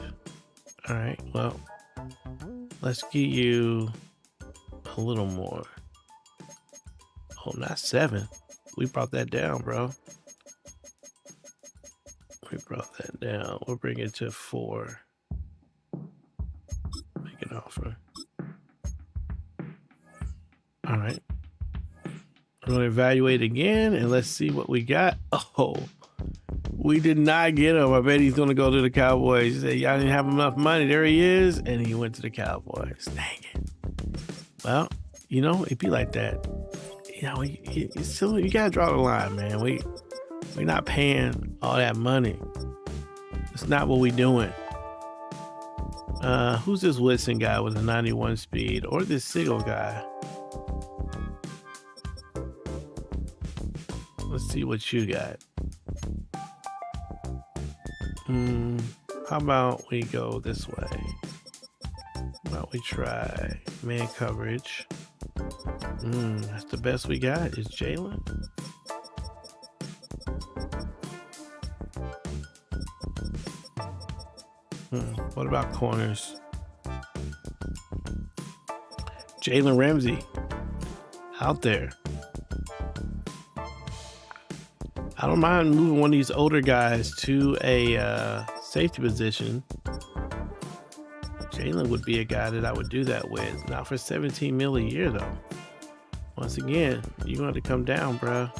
All right, well, let's get you a little more. Oh, not 7. We brought that down, bro. We brought that down. We'll bring it to 4. Make an offer. All right. I'm going to evaluate again and let's see what we got. Oh, we did not get him. I bet he's going to go to the Cowboys. He said, y'all didn't have enough money. There he is. And he went to the Cowboys. Dang it. Well, it'd be like that. It's still, you got to draw the line, man. We're not paying all that money. It's not what we're doing. Who's this Woodson guy with a 91 speed? Or this Sigel guy? Let's see what you got. How about we go this way? How about we try man coverage? That's the best we got is Jalen. What about corners? Jalen Ramsey out there. I don't mind moving one of these older guys to a safety position. Jalen would be a guy that I would do that with. Not for 17 mil a year, though. Once again, you're going to have to come down, bro.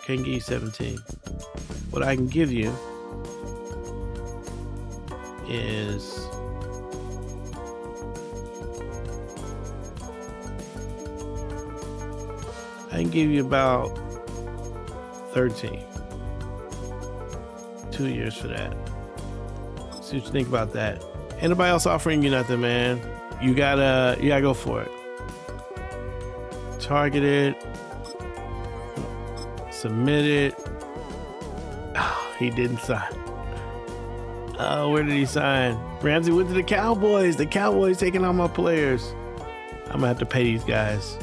Can't give you 17. What I can give you is I can give you about 13. 2 years for that. See what you think about that. Ain't nobody else offering you nothing, man. You gotta go for it. Target it. Submit it. Oh, he didn't sign. Oh, where did he sign? Ramsey went to the Cowboys. The Cowboys taking all my players. I'm gonna have to pay these guys.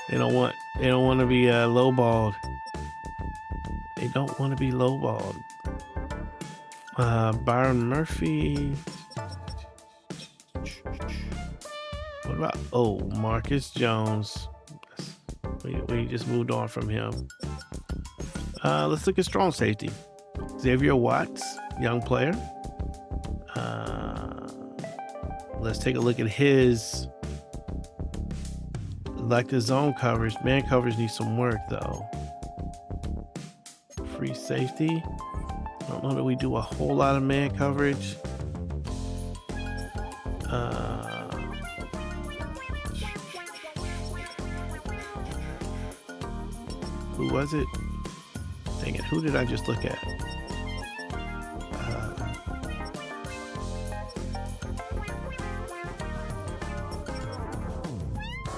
They don't want to be lowballed. They don't want to be lowballed. Byron Murphy. What about Marcus Jones? We just moved on from him. Let's look at strong safety. Xavier Watts, young player. Let's take a look at his the zone coverage. Man coverage needs some work though. Free safety. I don't know that we do a whole lot of man coverage. Who was it? Dang it, who did I just look at?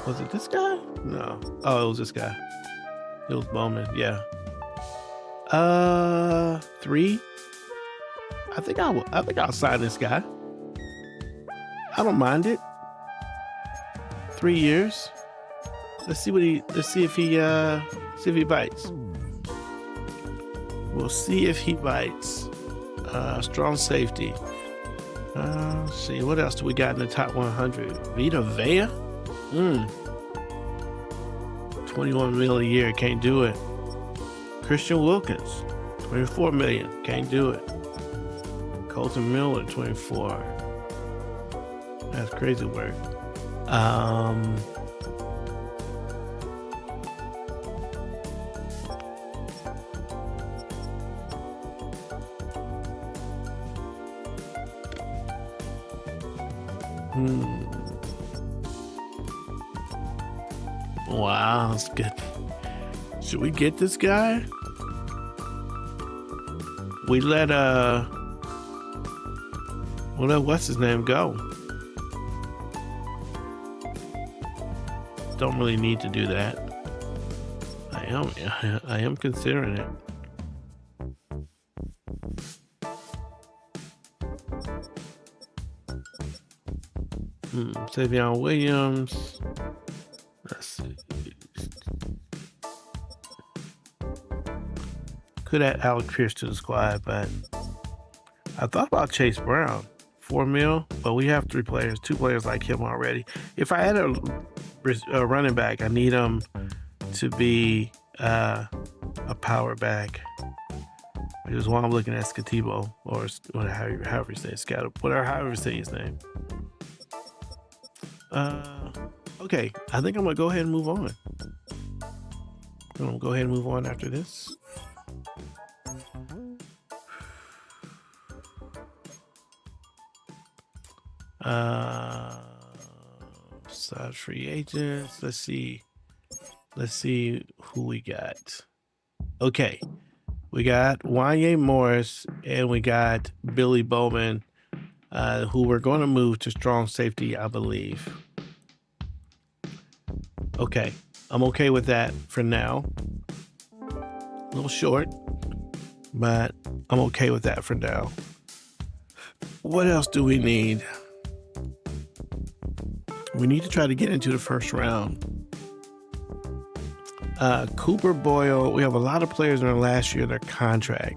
Was it this guy? No. Oh, it was this guy. It was Bowman, yeah. 3. I think I'll sign this guy. I don't mind it. 3 years. Let's see if he bites. We'll see if he bites. Strong safety. Let's see, what else do we got in the top 100? Vita Vea? 21 mil a year, can't do it. Christian Wilkins, 24 million, can't do it. Colton Miller, 24. That's crazy work. Wow, that's good. Should we get this guy? We let what's his name go? Don't really need to do that. I am considering it. Savion Williams. Let's see. Could add Alec Pierce to the squad, but I thought about Chase Brown, 4 mil, but we have 2 players like him already. If I had a running back, I need him to be a power back. Which is why I'm looking at Scatibo, or however you say it, however you say his name. Okay, I think I'm gonna go ahead and move on. I'm gonna go ahead and move on after this. Side free agents. Let's see who we got. Okay, we got Wanye Morris and we got Billy Bowman, who we're going to move to strong safety, I believe. Okay, I'm okay with that for now. A little short, but I'm okay with that for now. What else do we need? We need to try to get into the first round. Cooper Boyle, we have a lot of players in our last year of their contract.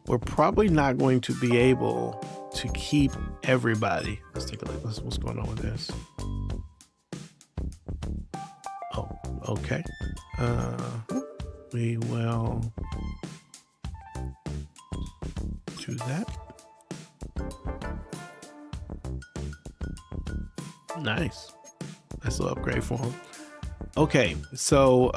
We're probably not going to be able to keep everybody. Let's take a look. What's going on with this? Oh, okay. We will do that. Nice. Nice little upgrade for him. Okay, so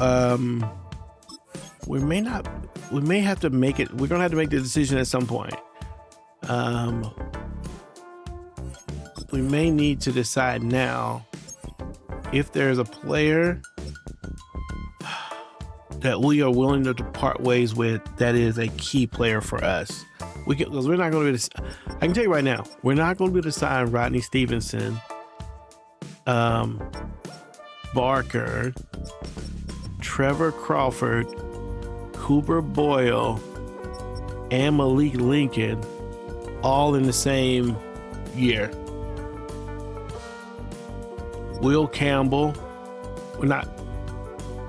we may have to make it. We're gonna have to make the decision at some point. We may need to decide now if there's a player that we are willing to part ways with that is a key player for us. Because we're not going to be able to, I can tell you right now, we're not going to be able to sign Rodney Stevenson, Barker, Trevor Crawford, Cooper Boyle, and Malik Lincoln all in the same year. Will Campbell, we're not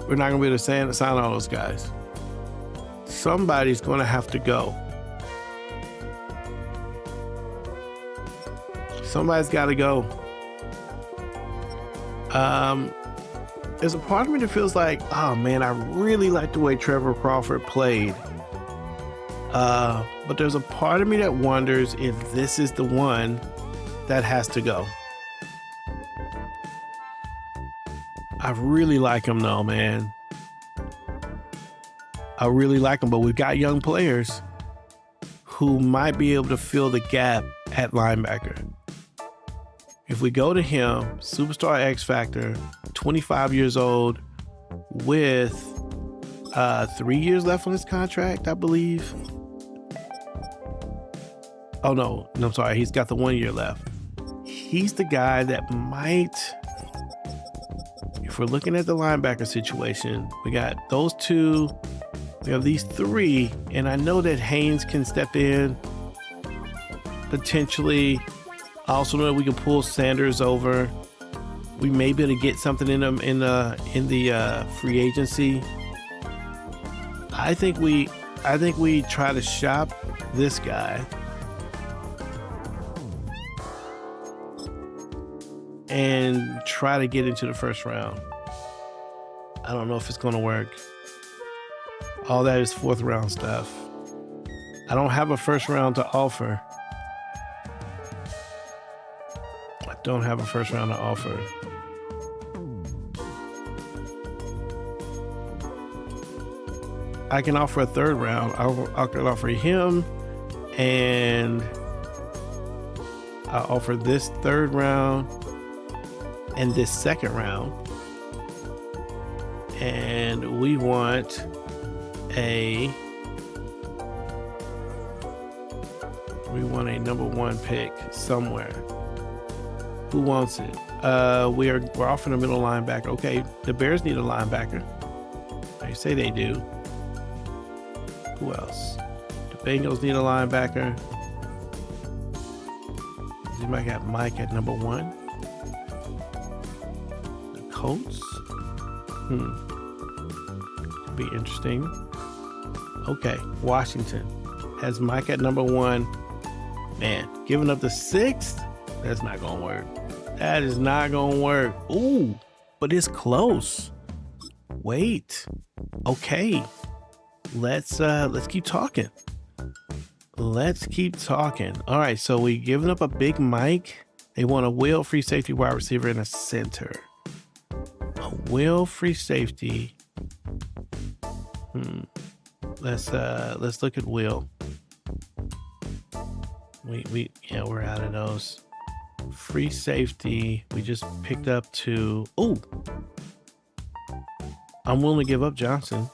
gonna be able to sign all those guys. Somebody's gonna have to go. Somebody's got to go. There's a part of me that feels like, oh man, I really like the way Trevor Crawford played. But there's a part of me that wonders if this is the one that has to go. I really like him though, man. I really like him, but we've got young players who might be able to fill the gap at linebacker. If we go to him, superstar X Factor, 25 years old, with 3 years left on his contract, I believe. Oh no, I'm sorry, he's got the 1 year left. He's the guy that might, if we're looking at the linebacker situation, we got those two, we have these three, and I know that Haynes can step in potentially. I also know that we can pull Sanders over. We may be able to get something in them in the free agency. I think we try to shop this guy and try to get into the first round. I don't know if it's going to work. All that is fourth round stuff. I don't have a first round to offer. Don't have a first round to offer. I can offer a third round. I can offer him, and I'll offer this third round and this second round. And we want a number one pick somewhere. Who wants it? We're off in the middle linebacker. Okay, the Bears need a linebacker. They say they do. Who else? The Bengals need a linebacker. You might have Mike at number one. The Colts. Could be interesting. Okay, Washington has Mike at number one. Man, giving up the sixth? That's not gonna work. That is not gonna work. Ooh, but it's close. Wait. Okay. Let's keep talking. Let's keep talking. All right, so we giving up a big Mike. They want a will, free safety, wide receiver, and a center. A will, free safety. Let's look at will. We're out of those. Free safety. We just picked up two. Oh, I'm willing to give up Johnson.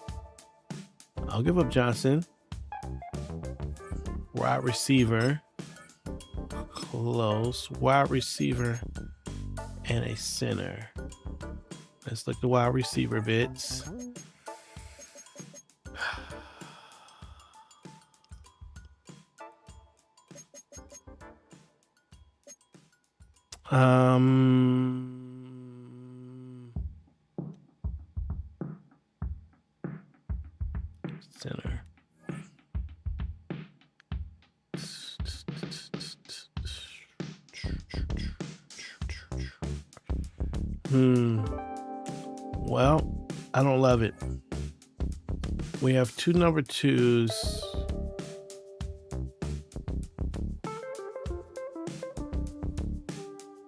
I'll give up Johnson. Wide receiver. Close. Wide receiver and a center. Let's look at the wide receiver bits. Center. Well, I don't love it. We have 2 number 2s.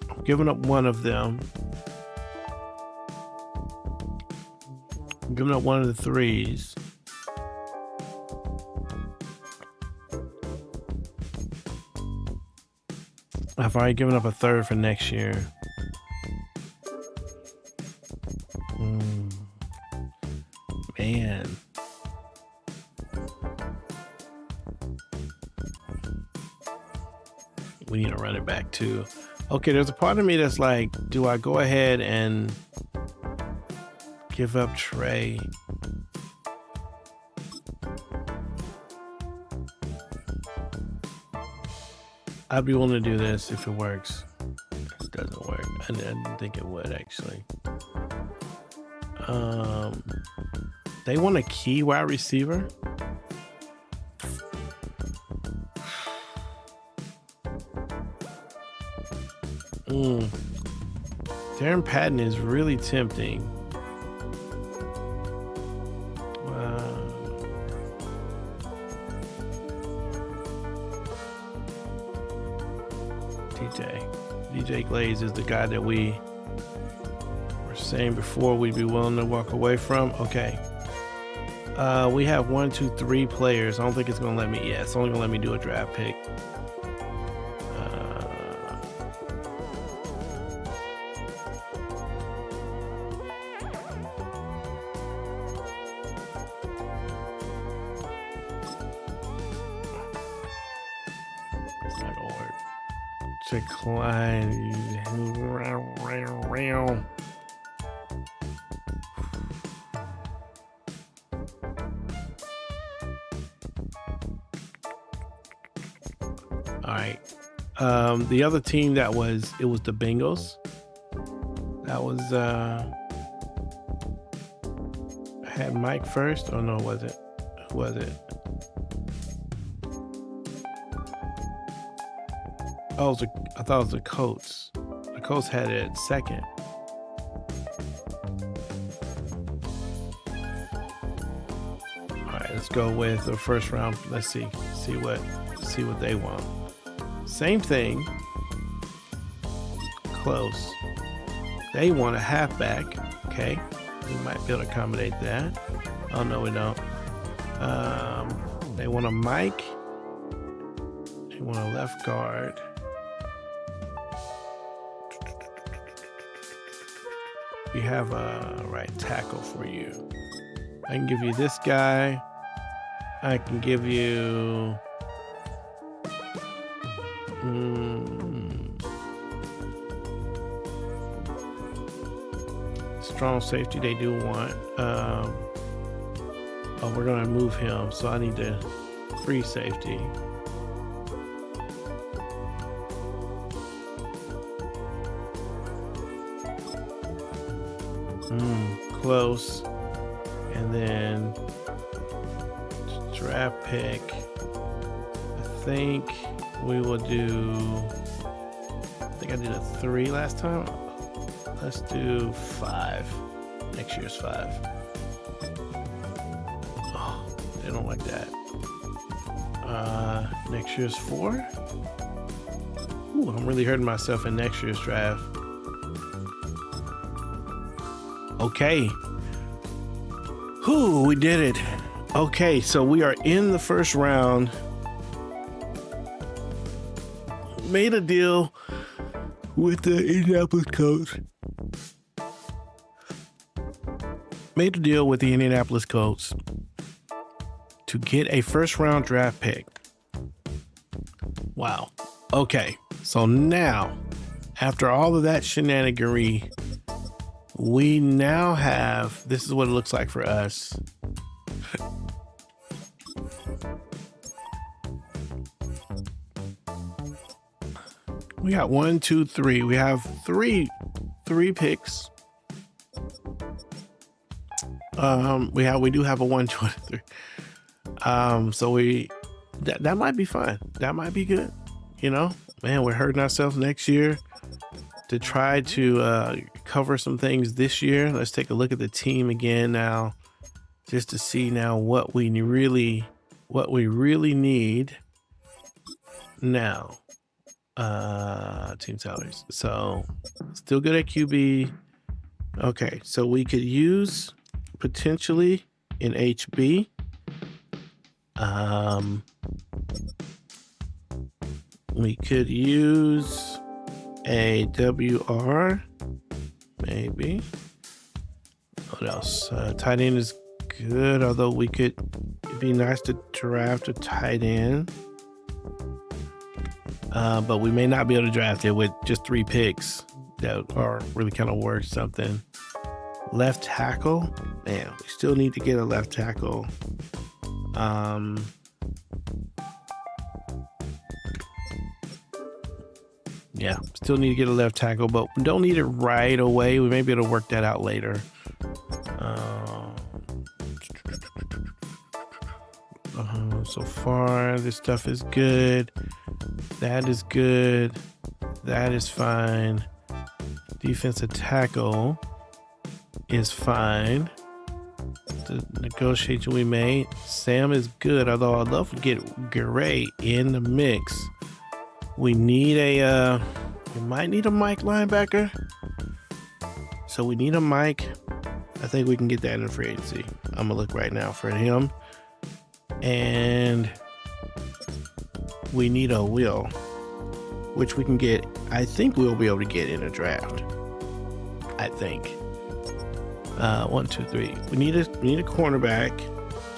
I'm giving up one of them. I'm giving up one of the 3s. I've already given up a 3rd for next year. Man. We need to run it back too. Okay, there's a part of me that's like, do I go ahead and give up Trey? I'd be willing to do this if it works. It doesn't work. I didn't think it would actually. They want a key wide receiver. Darren Patton is really tempting. DJ Glaze is the guy that we were saying before we'd be willing to walk away from. Okay. We have 1, 2, 3 players. I don't think it's gonna let me. Yeah, it's only gonna let me do a draft pick. It's not gonna work. Decline. All right. The other team it was the Bengals. That was had Mike first. Oh no, was it? Who was it? Oh, I thought it was the Colts. The Colts had it at second. All right, let's go with the first round. Let's see what they want. Same thing. Close. They want a halfback. Okay, we might be able to accommodate that. Oh no, we don't. They want a Mike. They want a left guard. We have a right tackle for you. I can give you this guy. I can give you strong safety. They do want. We're gonna move him, so I need to free safety. Close. And then draft pick. I think we will do. I think I did a 3 last time. Let's do 5. Next year's 5. Oh, they don't like that. Next year's 4. Ooh, I'm really hurting myself in next year's draft. Okay. Whew, we did it. Okay, so we are in the first round. Made a deal with the Indianapolis Colts. Made a deal with the Indianapolis Colts to get a first round draft pick. Wow. Okay, so now, after all of that shenaniganery, we now have, this is what it looks like for us. We got 1, 2, 3. We have three picks. We do have a 1, 2, 3. So that might be fun. That might be good. You know, man, we're hurting ourselves next year to try to cover some things this year. Let's take a look at the team again now, just to see now what we really need now. Team salaries. So still good at QB. Okay, so we could use potentially an HB. We could use a WR, maybe. What else? Tight end is good, although it'd be nice to draft a tight end. But we may not be able to draft it with just 3 picks that are really kind of worth something. Left tackle, man, we still need to get a left tackle. Yeah, still need to get a left tackle, but we don't need it right away. We may be able to work that out later. So far, this stuff is good. That is good. That is fine. Defensive tackle is fine. The negotiation we made. Sam is good, although I'd love to get Gray in the mix. We need we might need a Mike linebacker. So we need a Mike. I think we can get that in free agency. I'm gonna look right now for him. And we need a Will, which we can get. I think we'll be able to get in a draft. I think. 1, 2, 3. We need a cornerback.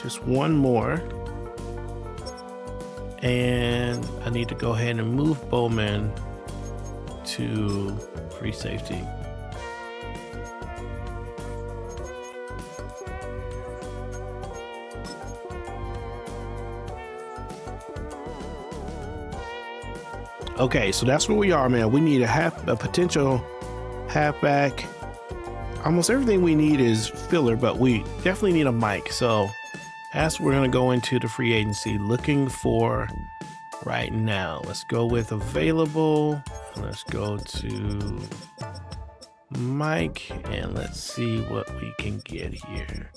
Just one more. And I need to go ahead and move Bowman to free safety. Okay, so that's where we are, man. We need a potential halfback. Almost everything we need is filler, but we definitely need a Mike. So that's what we're going to go into the free agency looking for right now. Let's go with available. Let's go to Mike and let's see what we can get here.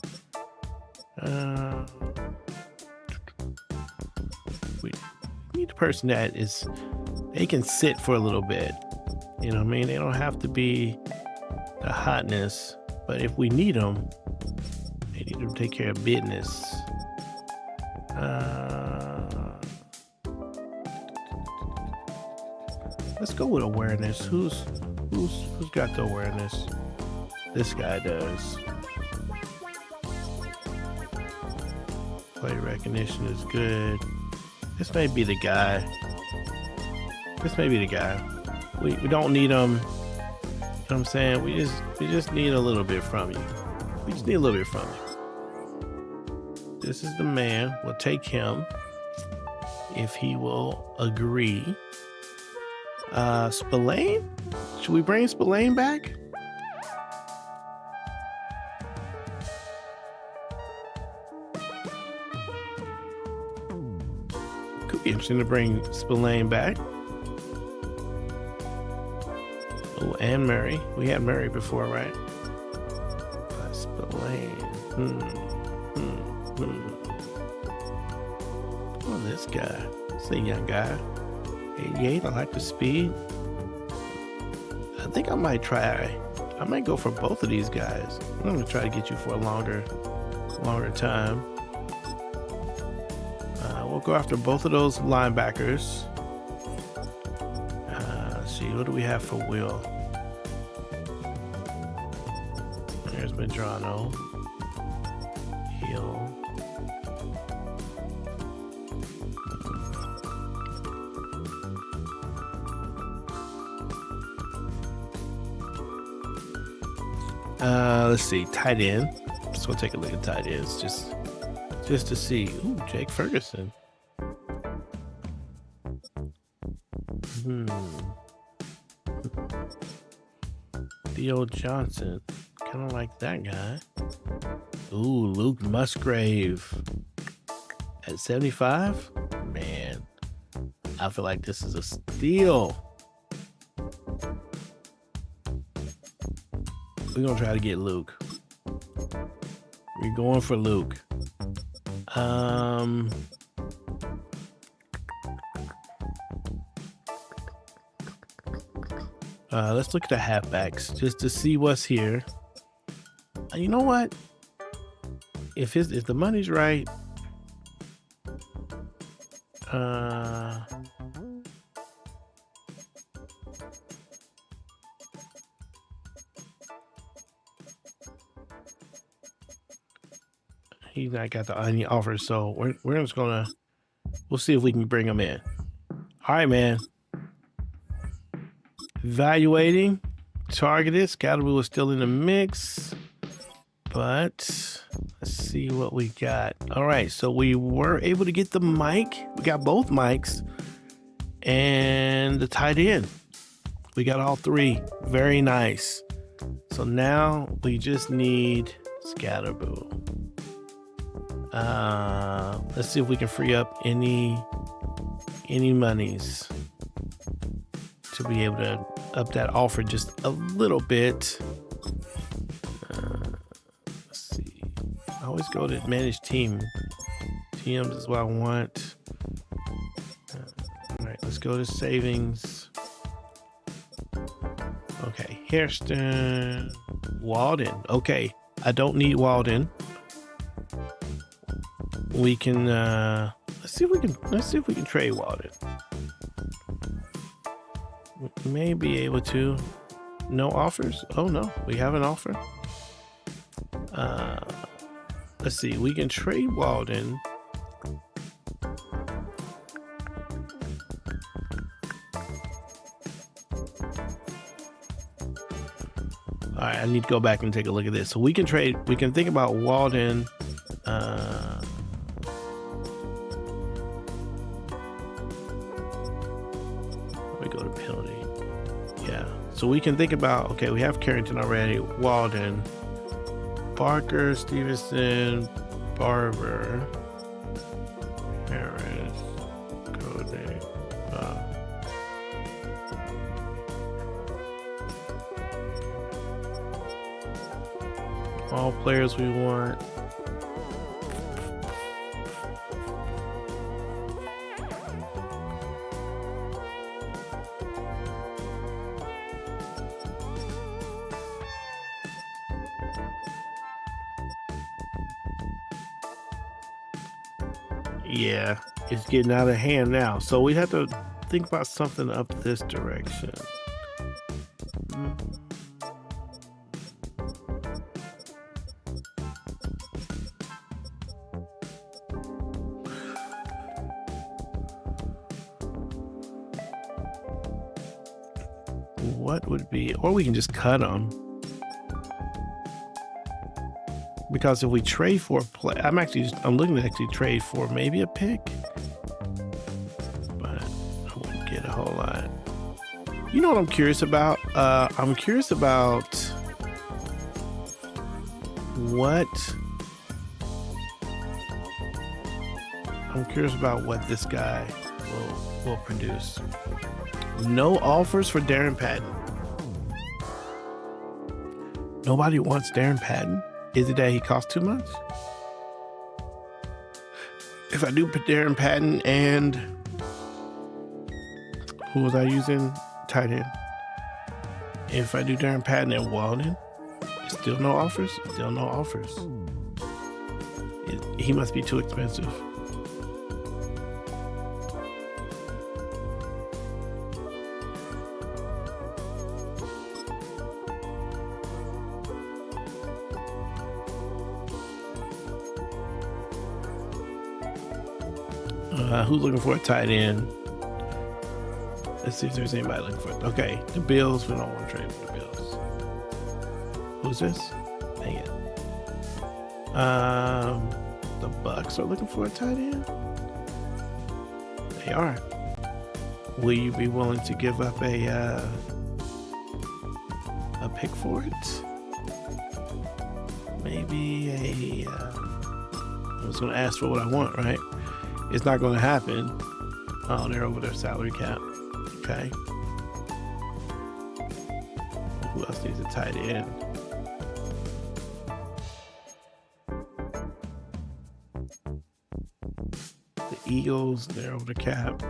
We need a person that they can sit for a little bit. You know what I mean? They don't have to be the hotness, but if we need them, they need to take care of business. Let's go with awareness. Who's got the awareness? This guy does. Play recognition is good. This may be the guy. We don't need him. You know what I'm saying? We just need a little bit from you. We just need a little bit from you. This is the man. We'll take him if he will agree. Spillane? Should we bring Spillane back? Could be interesting to bring Spillane back. Oh, and Murray. We had Murray before, right? Spillane. Oh, this guy. It's a young guy. 88. I like the speed. I think I might go for both of these guys. I'm going to try to get you for a longer time. We'll go after both of those linebackers. Let's see, what do we have for Will? There's Medrano. Hill. Let's see, tight end. Just gonna take a look at tight ends, just to see. Ooh, Jake Ferguson. Theo Johnson, kind of like that guy. Ooh, Luke Musgrave at 75. Man, I feel like this is a steal. We're gonna try to get Luke. We're going for Luke. Let's look at the halfbacks just to see what's here. You know what? If the money's right, he's not got any offers, so we're just gonna we'll see if we can bring him in. All right, man. Evaluating, targeted. Scatterboo is still in the mix, but let's see what we got. All right, so we were able to get the mic. We got both mics and the tight end. We got all three. Very nice. So now we just need Scatterboo. Let's see if we can free up any monies to be able to up that offer just a little bit. Let's see. I always go to manage teams is what I want. All right, let's go to savings. Okay, Hairston, Walden. Okay, I don't need Walden. We can let's see if we can trade Walden. We may be able to. No offers? Oh no, we have an offer. Let's see, we can trade Walden. All right, I need to go back and take a look at this. So we can trade, we can think about Walden. We go to penalty. Yeah. So we can think about, okay, we have Carrington already, Walden, Barker, Stevenson, Barber, Harris, Cody. All players we want. Yeah, it's getting out of hand now. So we have to think about something up this direction. What would be, or we can just cut them. Because if we trade for a play, I'm looking to actually trade for maybe a pick, but I wouldn't get a whole lot. You know what I'm curious about? I'm curious about what this guy will produce. No offers for Darren Patton. Nobody wants Darren Patton. Is it that he costs too much? If I do put Darren Patton and who was I using? Tight end. If I do Darren Patton and Walden, still no offers? Still no offers. He must be too expensive. Who's looking for a tight end? Let's see if there's anybody looking for it. Okay, the Bills. We don't want to trade for the Bills. Who's this? Dang it. The Bucks are looking for a tight end. They are. Will you be willing to give up a pick for it? Maybe I was going to ask for what I want, right? It's not going to happen. Oh, they're over their salary cap. Okay. Who else needs a tight end? Eagles, they're over the cap.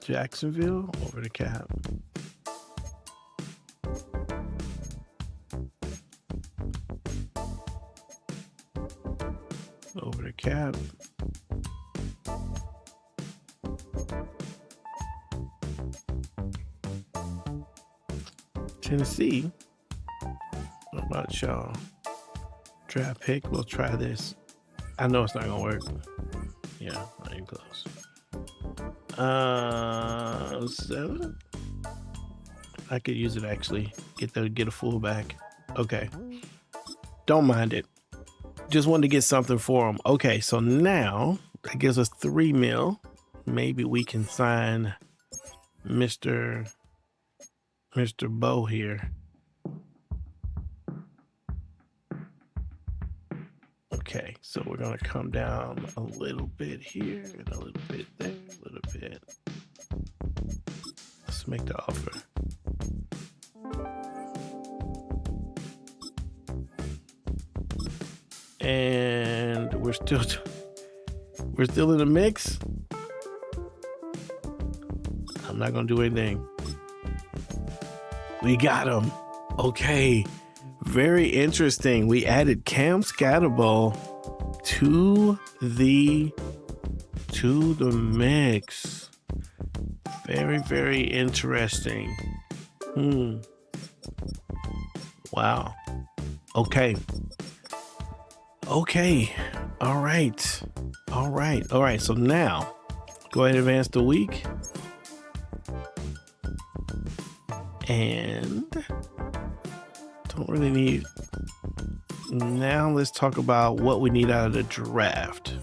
Jacksonville, over the cap. Over the cap. Tennessee. What about y'all? Draft pick. We'll try this. I know it's not gonna work. Yeah, not even close. 7. I could use it actually. Get a fullback. Okay. Don't mind it. Just wanted to get something for him. Okay, so now that gives us $3 million. Maybe we can sign Mr. Bo here. Okay, so we're gonna come down a little bit here and a little bit there, a little bit. Let's make the offer. And we're still in the mix. I'm not gonna do anything. We got him. Okay. Very interesting. We added Cam Scatterbo to the mix. Very, very interesting. Wow. Okay. All right. So now, go ahead and advance the week. And don't really need. Now let's talk about what we need out of the draft.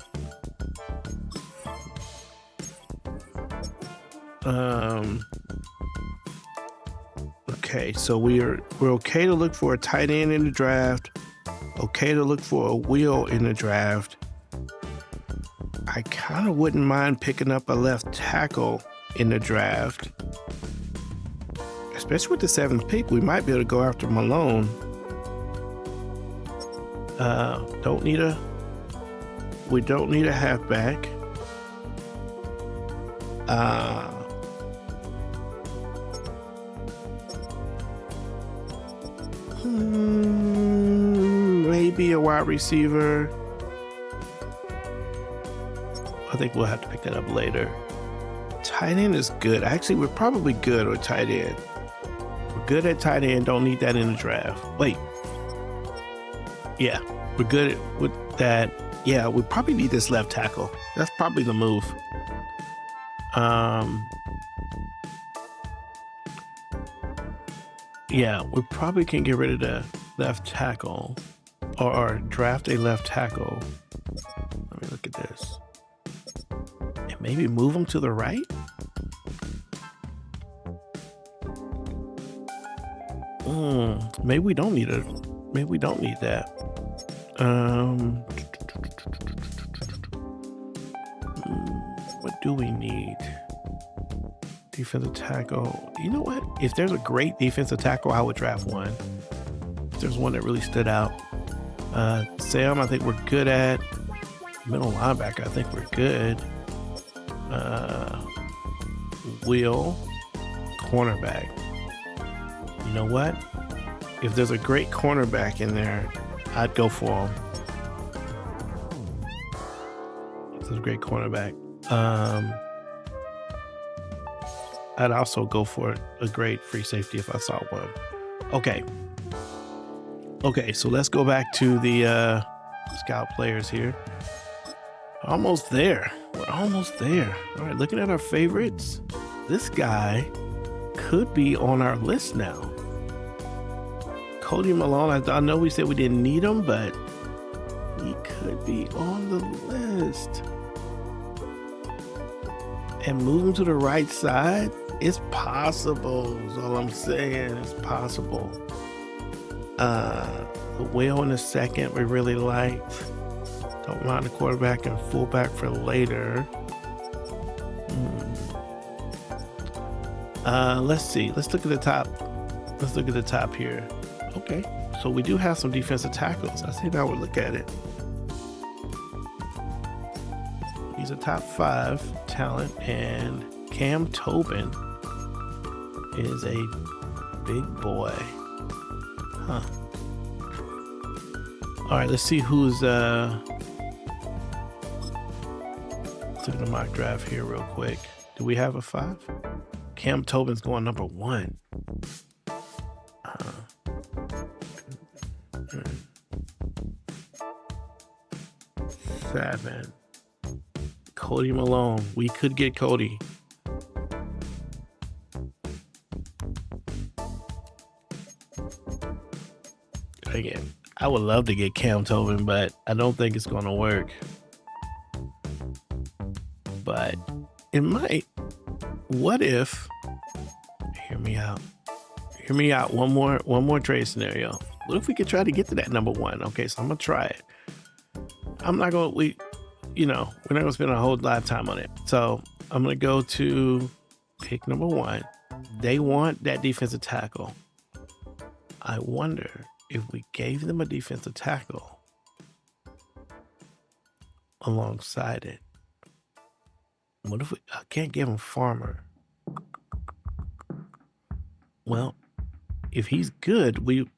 Okay, so we're okay to look for a tight end in the draft. Okay to look for a wheel in the draft. I kind of wouldn't mind picking up a left tackle in the draft. Especially with the 7th pick, we might be able to go after Malone. We don't need a halfback. Maybe a wide receiver. I think we'll have to pick that up later. Tight end is good. Actually, we're probably good with tight end. We're good at tight end. Don't need that in the draft. Wait. Yeah, we're good with that. Yeah, we probably need this left tackle. That's probably the move. Yeah, we probably can get rid of the left tackle or draft a left tackle. Let me look at this. And maybe move him to the right? Maybe we don't need that. What do we need? Defensive tackle. You know what? If there's a great defensive tackle, I would draft one. If there's one that really stood out. Sam, I think we're good at. Middle linebacker, I think we're good. Will, cornerback. You know what? If there's a great cornerback in there, I'd go for him. If there's a great cornerback. I'd also go for a great free safety if I saw one. Okay, so let's go back to the scout players here. Almost there. We're almost there. All right, looking at our favorites, this guy could be on our list now. Cody Malone, I know we said we didn't need him, but he could be on the list. And move him to the right side? It's possible, is all I'm saying. It's possible. The whale in the second we really liked. Don't mind the quarterback and fullback for later. Let's see. Let's look at the top. Let's look at the top here. Okay, so we do have some defensive tackles. I think I would look at it. He's a top 5 talent, and Cam Tobin is a big boy. Huh. All right, let's see who's took the mock draft here real quick. Do we have a 5? Cam Tobin's going number 1. 7. Cody Malone. We could get Cody. Again, I would love to get Cam Tobin, but I don't think it's going to work. But it might. What if? Hear me out. Hear me out. One more trade scenario. What if we could try to get to that number 1? Okay, so I'm gonna try it. I'm not gonna. We're not gonna spend a whole lot of time on it. So I'm gonna go to pick number 1. They want that defensive tackle. I wonder if we gave them a defensive tackle alongside it. What if I can't give him Farmer? Well, if he's good, we'd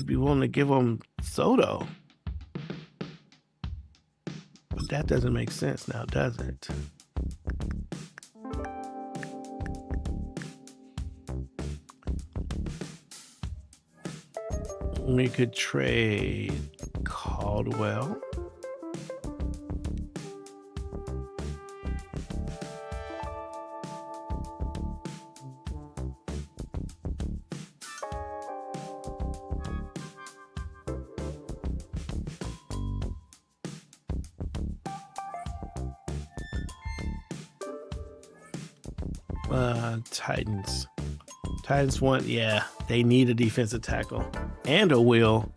be willing to give him Soto. But that doesn't make sense now, does it? We could trade Caldwell. Titans want, they need a defensive tackle and a wheel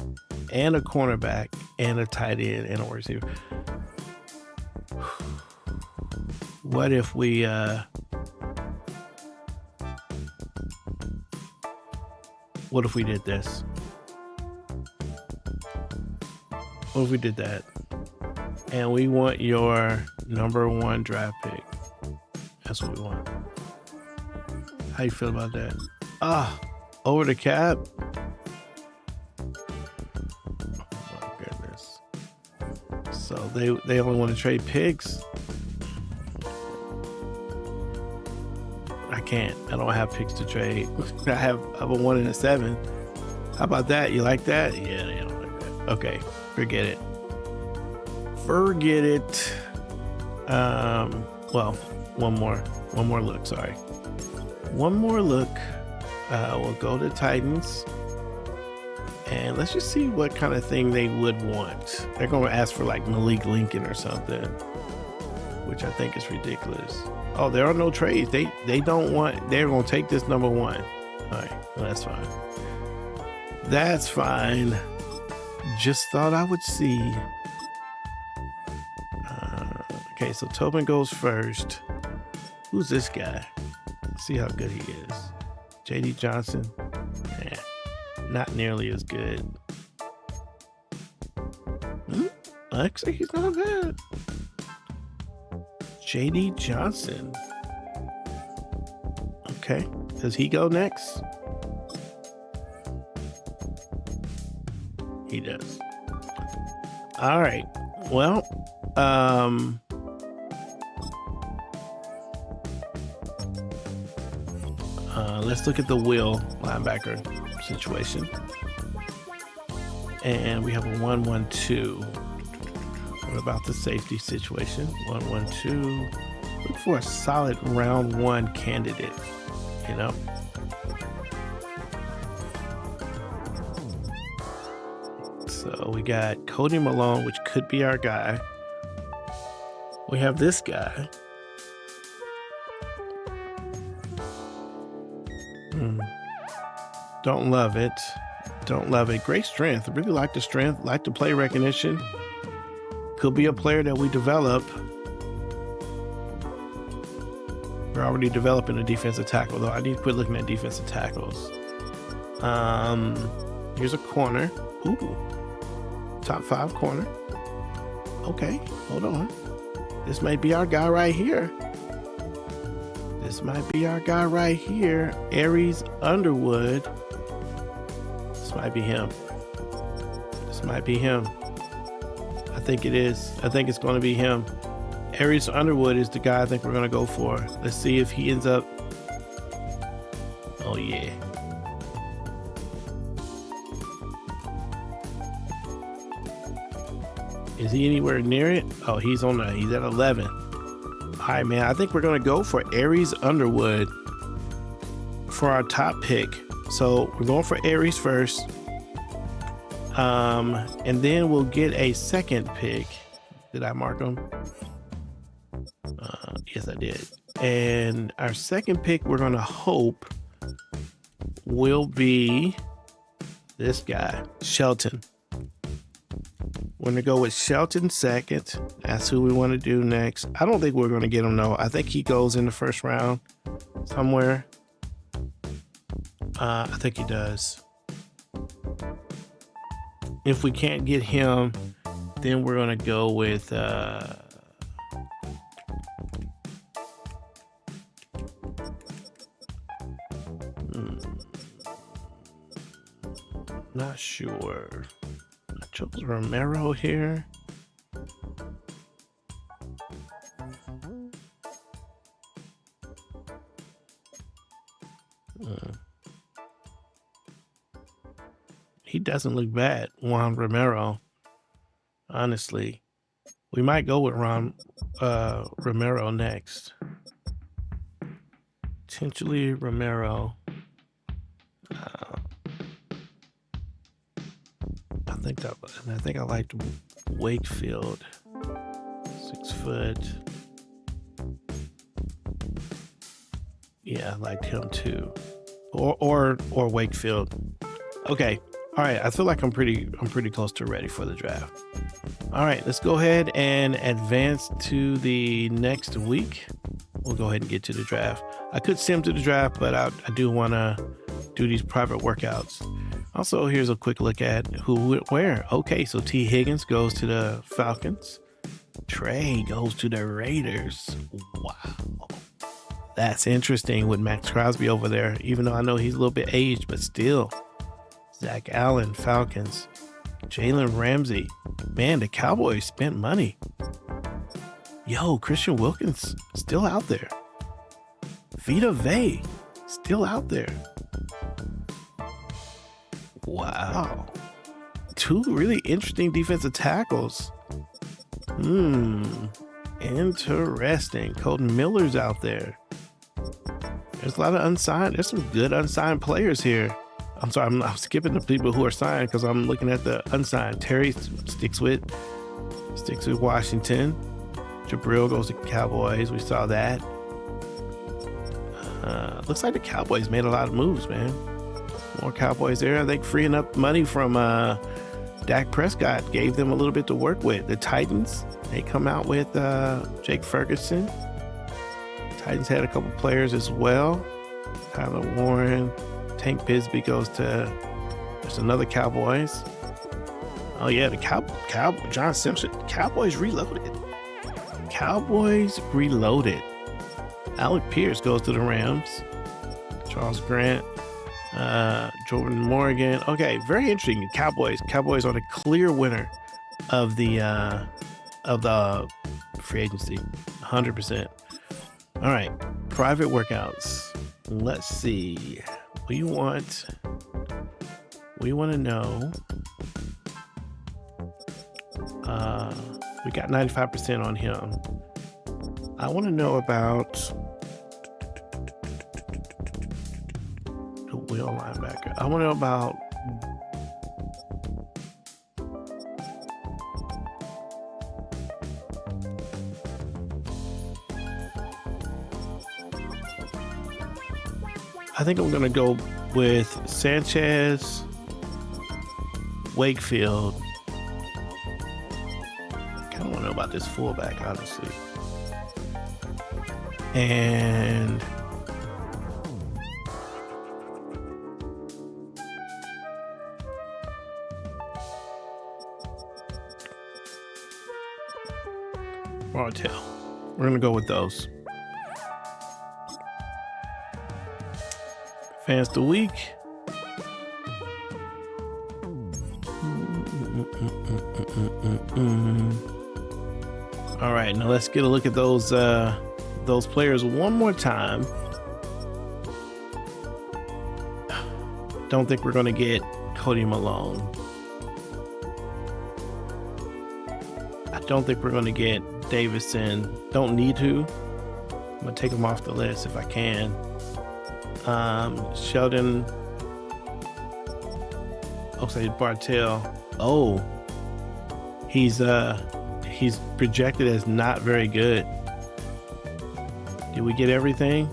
and a cornerback and a tight end and a receiver. What if we did this? What if we did that? And we want your number 1 draft pick. That's what we want. How you feel about that? Over the cap? Oh my goodness. So they only want to trade picks? I can't. I don't have picks to trade. I have a 1 and a 7. How about that? You like that? Yeah, they don't like that. Okay, forget it. Forget it. Well, one more look, sorry. One more look. We'll go to Titans. And let's just see what kind of thing they would want. They're going to ask for like Malik Lincoln or something, which I think is ridiculous. Oh, there are no trades. They don't want, they're going to take this number 1. All right, well, that's fine. That's fine. Just thought I would see. Okay, so Tobin goes first. Who's this guy? Let's see how good he is. JD Johnson. Not nearly as good. Actually, he's not bad. JD Johnson. Okay. Does he go next? He does. All right. Well, let's look at the will linebacker situation. And we have a 1-1-2. What about the safety situation? 1-1-2. Look for a solid round 1 candidate, you know? So we got Cody Malone, which could be our guy. We have this guy. Don't love it. Don't love it. Great strength. I really like the strength. Like the play recognition. Could be a player that we develop. We're already developing a defensive tackle, though. I need to quit looking at defensive tackles. Here's a corner. Ooh. Top 5 corner. Okay, hold on. This might be our guy right here. Aries Underwood. This might be him. I think it is. I think it's going to be him. Aries Underwood is the guy I think we're going to go for. Let's see if he ends up. Oh, yeah. Is he anywhere near it? Oh, he's at 11. All right, man. I think we're going to go for Aries Underwood for our top pick. So we're going for Aries first. And then we'll get a second pick. Did I mark him? Yes, I did. And our second pick, we're going to hope will be this guy, Shelton. We're going to go with Shelton second. That's who we want to do next. I don't think we're going to get him, though. I think he goes in the first round somewhere. I think he does. If we can't get him, then we're going to go with... not sure. I chose Romero here. He doesn't look bad, Juan Romero. Honestly, we might go with Romero next. Potentially Romero. I think I liked Wakefield. 6 foot. Yeah, I liked him too. Or Wakefield. Okay. All right. I feel like I'm pretty close to ready for the draft. All right, let's go ahead and advance to the next week. We'll go ahead and get to the draft. I could sim to the draft, but I do want to do these private workouts. Also, here's a quick look at who went where. Okay, so T. Higgins goes to the Falcons. Trey goes to the Raiders. Wow. That's interesting with Max Crosby over there, even though I know he's a little bit aged, but still. Zach Allen, Falcons. Jalen Ramsey. Man, the Cowboys spent money. Yo, Christian Wilkins still out there. Vita Vey still out there. Wow. 2 really interesting defensive tackles. Interesting. Colton Miller's out there. There's a lot of unsigned. There's some good unsigned players here. I'm sorry, I'm skipping the people who are signed because I'm looking at the unsigned. Terry sticks with Washington. Jabril goes to Cowboys. We saw that. Looks like the Cowboys made a lot of moves, man. More Cowboys there. I think freeing up money from Dak Prescott gave them a little bit to work with. The Titans, they come out with Jake Ferguson. Titans had a couple players as well. Tyler Warren. Tank Bisbee goes to, there's another Cowboys. Oh yeah, the Cowboy John Simpson. Cowboys reloaded. Alec Pierce goes to the Rams. Charles Grant. Jordan Morgan. Okay, very interesting. Cowboys are the clear winner of the free agency. 100%. All right, private workouts. Let's see. We want to know. We got 95% on him. I want to know about the wheel linebacker. I want to know about I think I'm going to go with Sanchez, Wakefield. I kind of want to know about this fullback, honestly. And Bartell. We're going to go with those. Fans of the week. All right, now let's get a look at those players one more time. Don't think we're going to get Cody Malone. I don't think we're going to get Davison. Don't need to. I'm going to take him off the list if I can. Sheldon. Okay, Bartell. Oh, he's projected as not very good. Did we get everything?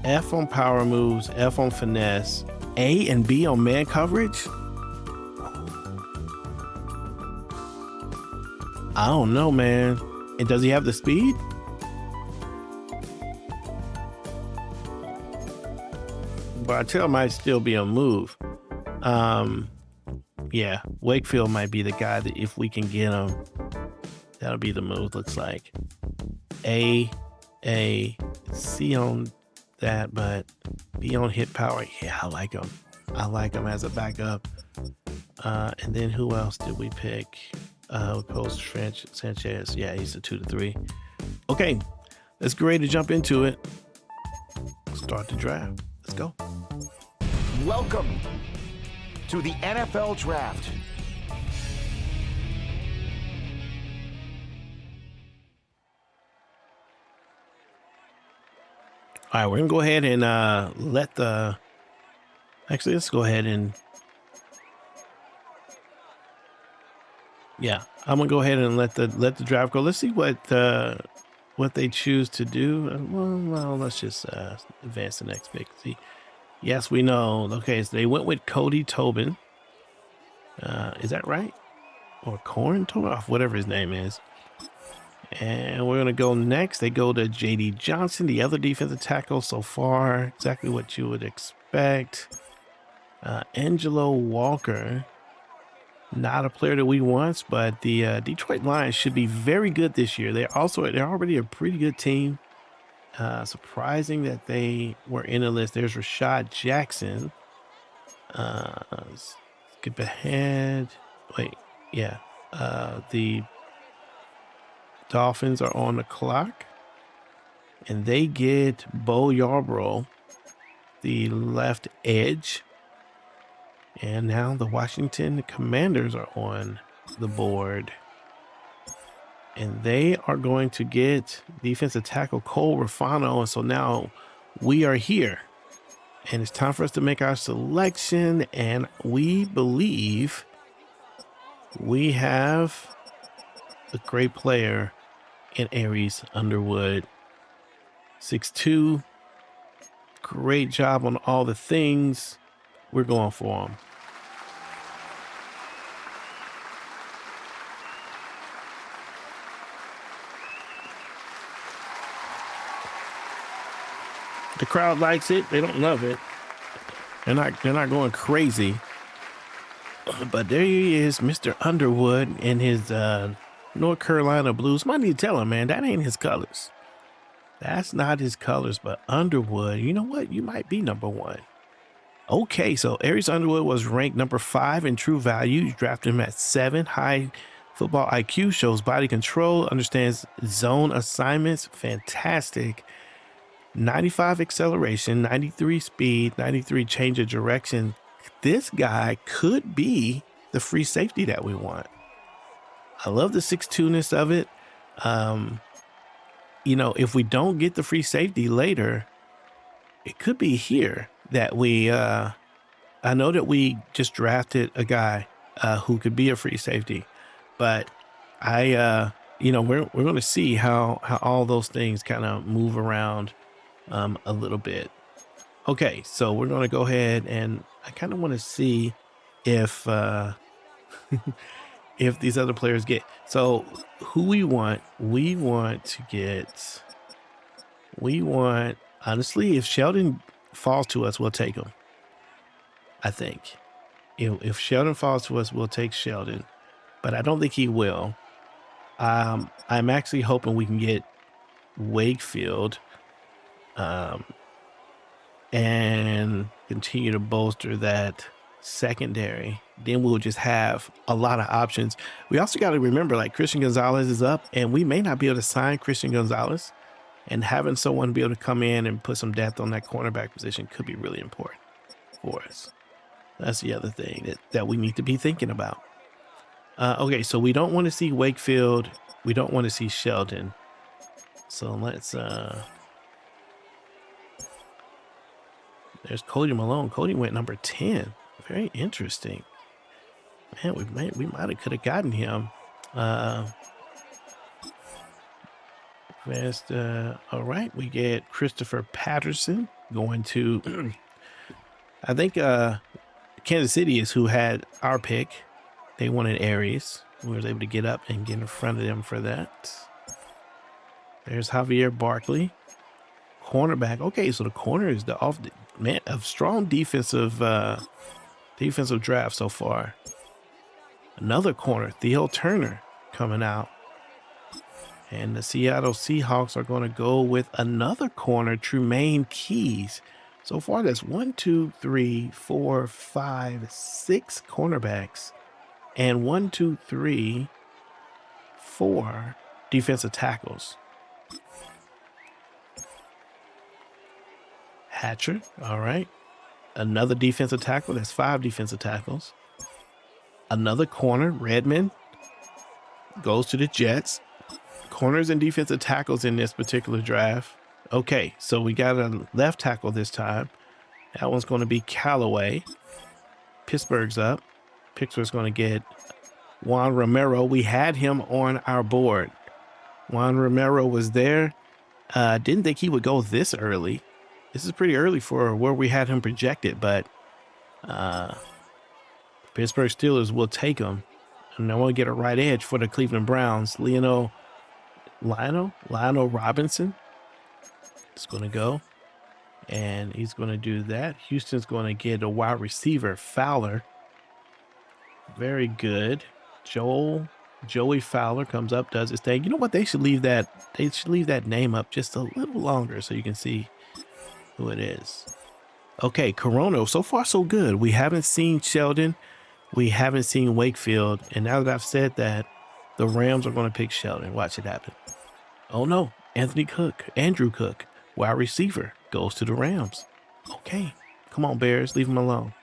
F on power moves, F on finesse, A and B on man coverage? I don't know, man. And does he have the speed? Bartell might still be a move. Yeah, Wakefield might be the guy that if we can get him, that'll be the move. Looks like A, C on that, but B on hit power. Yeah, I like him. I like him as a backup. And then who else did we pick? We posed Sanchez. Yeah, he's a 2 to 3. Okay, let's get ready to jump into it. Start the draft. Let's go. Welcome to the NFL Draft. All right, we're going to go ahead and actually, let's go ahead and, yeah, I'm going to go ahead and let the draft go. Let's see what they choose to do. Well, let's just advance the next pick. See, yes, we know. Okay, so they went with Cody Tobin. Is that right? Or Corn Tobin? Whatever his name is. And we're going to go next. They go to J.D. Johnson, the other defensive tackle so far. Exactly what you would expect. Angelo Walker. Not a player that we want, but the Detroit Lions should be very good this year. They're already a pretty good team. Surprising that they were in the list. There's Rashad Jackson. Skip ahead. Wait, yeah. The Dolphins are on the clock, and they get Bo Yarbrough, the left edge. And now the Washington Commanders are on the board. And they are going to get defensive tackle Cole Rafano. And so now we are here. And it's time for us to make our selection. And we believe we have a great player in Aries Underwood. 6'2". Great job on all the things. We're going for him. The crowd likes it. They don't love it. They're not going crazy. But there he is, Mr. Underwood in his North Carolina Blues. Might need to tell him, man, that ain't his colors. That's not his colors, but Underwood, you know what? You might be number one. Okay, so Aries Underwood was ranked number 5 in true value. You drafted him at 7. High football IQ, shows body control, understands zone assignments. Fantastic. 95 acceleration, 93 speed, 93 change of direction. This guy could be the free safety that we want. I love the 6'2"ness of it. If we don't get the free safety later, it could be here that we, I know that we just drafted a guy who could be a free safety, but we're going to see how all those things kind of move around a little bit. Okay, so we're going to go ahead and I kind of want to see if if these other players get. So who we want honestly, if Sheldon falls to us, we'll take him. I think if Sheldon falls to us, we'll take Sheldon, but I don't think he will. I'm actually hoping we can get Wakefield and continue to bolster that secondary. Then we'll just have a lot of options. We also got to remember, like, Christian Gonzalez is up, and we may not be able to sign Christian Gonzalez. And having someone be able to come in and put some depth on that cornerback position could be really important for us. That's the other thing that we need to be thinking about. Okay, so we don't want to see Wakefield. We don't want to see Sheldon. So let's... There's Cody Malone. Cody went number 10. Very interesting. Man, we might have could have gotten him. All right, we get Christopher Patterson going to... I think Kansas City is who had our pick. They wanted Aries. We were able to get up and get in front of them for that. There's Javier Barkley. Cornerback. Okay, so the corner is a strong defensive draft so far. Another corner, Theo Turner, coming out. And the Seattle Seahawks are going to go with another corner, Trumaine Keys. So far, that's 1, 2, 3, 4, 5, 6 cornerbacks. And 1, 2, 3, 4 defensive tackles. Hatcher, all right. Another defensive tackle, that's 5 defensive tackles. Another corner, Redmond, goes to the Jets. Corners and defensive tackles in this particular draft. Okay, so we got a left tackle this time. That one's going to be Callaway. Pittsburgh's up. Pittsburgh's going to get Juan Romero. We had him on our board. Juan Romero was there. Didn't think he would go this early. This is pretty early for where we had him projected, but Pittsburgh Steelers will take him. And I want to get a right edge for the Cleveland Browns. Lionel Robinson is going to go, and he's going to do that. Houston's going to get a wide receiver, Fowler. Very good. Joey Fowler comes up, does his thing. You know what? They should leave that name up just a little longer so you can see who it is. Okay, Corono. So far, so good. We haven't seen Sheldon. We haven't seen Wakefield. And now that I've said that, the Rams are going to pick Sheldon. Watch it happen. Oh, no. Andrew Cook, wide receiver, goes to the Rams. Okay. Come on, Bears. Leave him alone.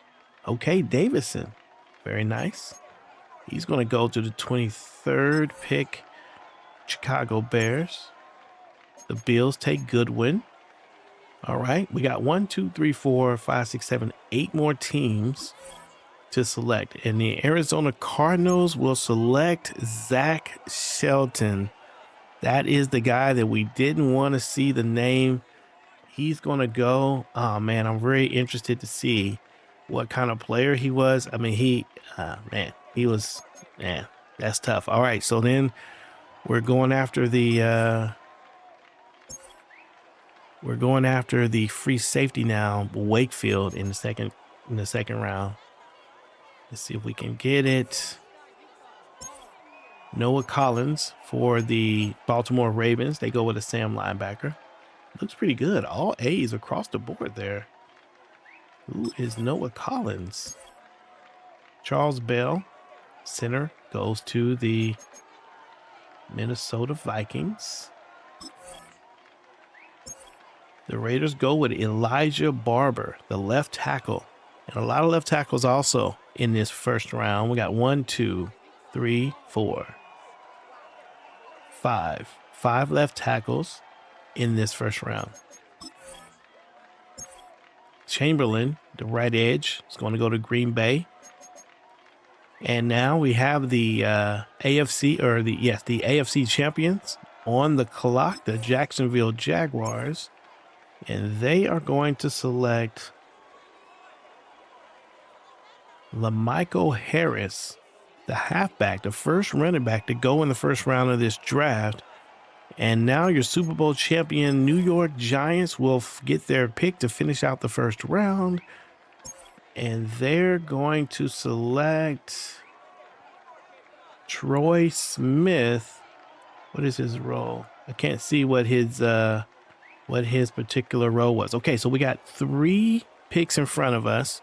Okay, Davison. Very nice. He's going to go to the 23rd pick, Chicago Bears. The Bills take Goodwin. All right. We got 1, 2, 3, 4, 5, 6, 7, 8 more teams to select. And the Arizona Cardinals will select Zach Shelton. That is the guy that we didn't want to see the name. He's going to go. Oh, man, I'm very interested to see what kind of player he was. I mean, he was, that's tough. All right. So then we're going after the free safety now, Wakefield in the second round. Let's see if we can get it. Noah Collins for the Baltimore Ravens. They go with a Sam linebacker. Looks pretty good. All A's across the board there. Who is Noah Collins? Charles Bell, center, goes to the Minnesota Vikings. The Raiders go with Elijah Barber, the left tackle. And a lot of left tackles also in this first round. We got 1, 2, 3, 4, 5. 5 left tackles in this first round. Chamberlain, the right edge, is going to go to Green Bay. And now we have the AFC champions on the clock, the Jacksonville Jaguars. And they are going to select LaMichael Harris, the halfback, the first running back to go in the first round of this draft. And now your Super Bowl champion New York Giants will get their pick to finish out the first round. And they're going to select Troy Smith, What is his role? I can't see what his particular role was. Okay, so we got 3 picks in front of us.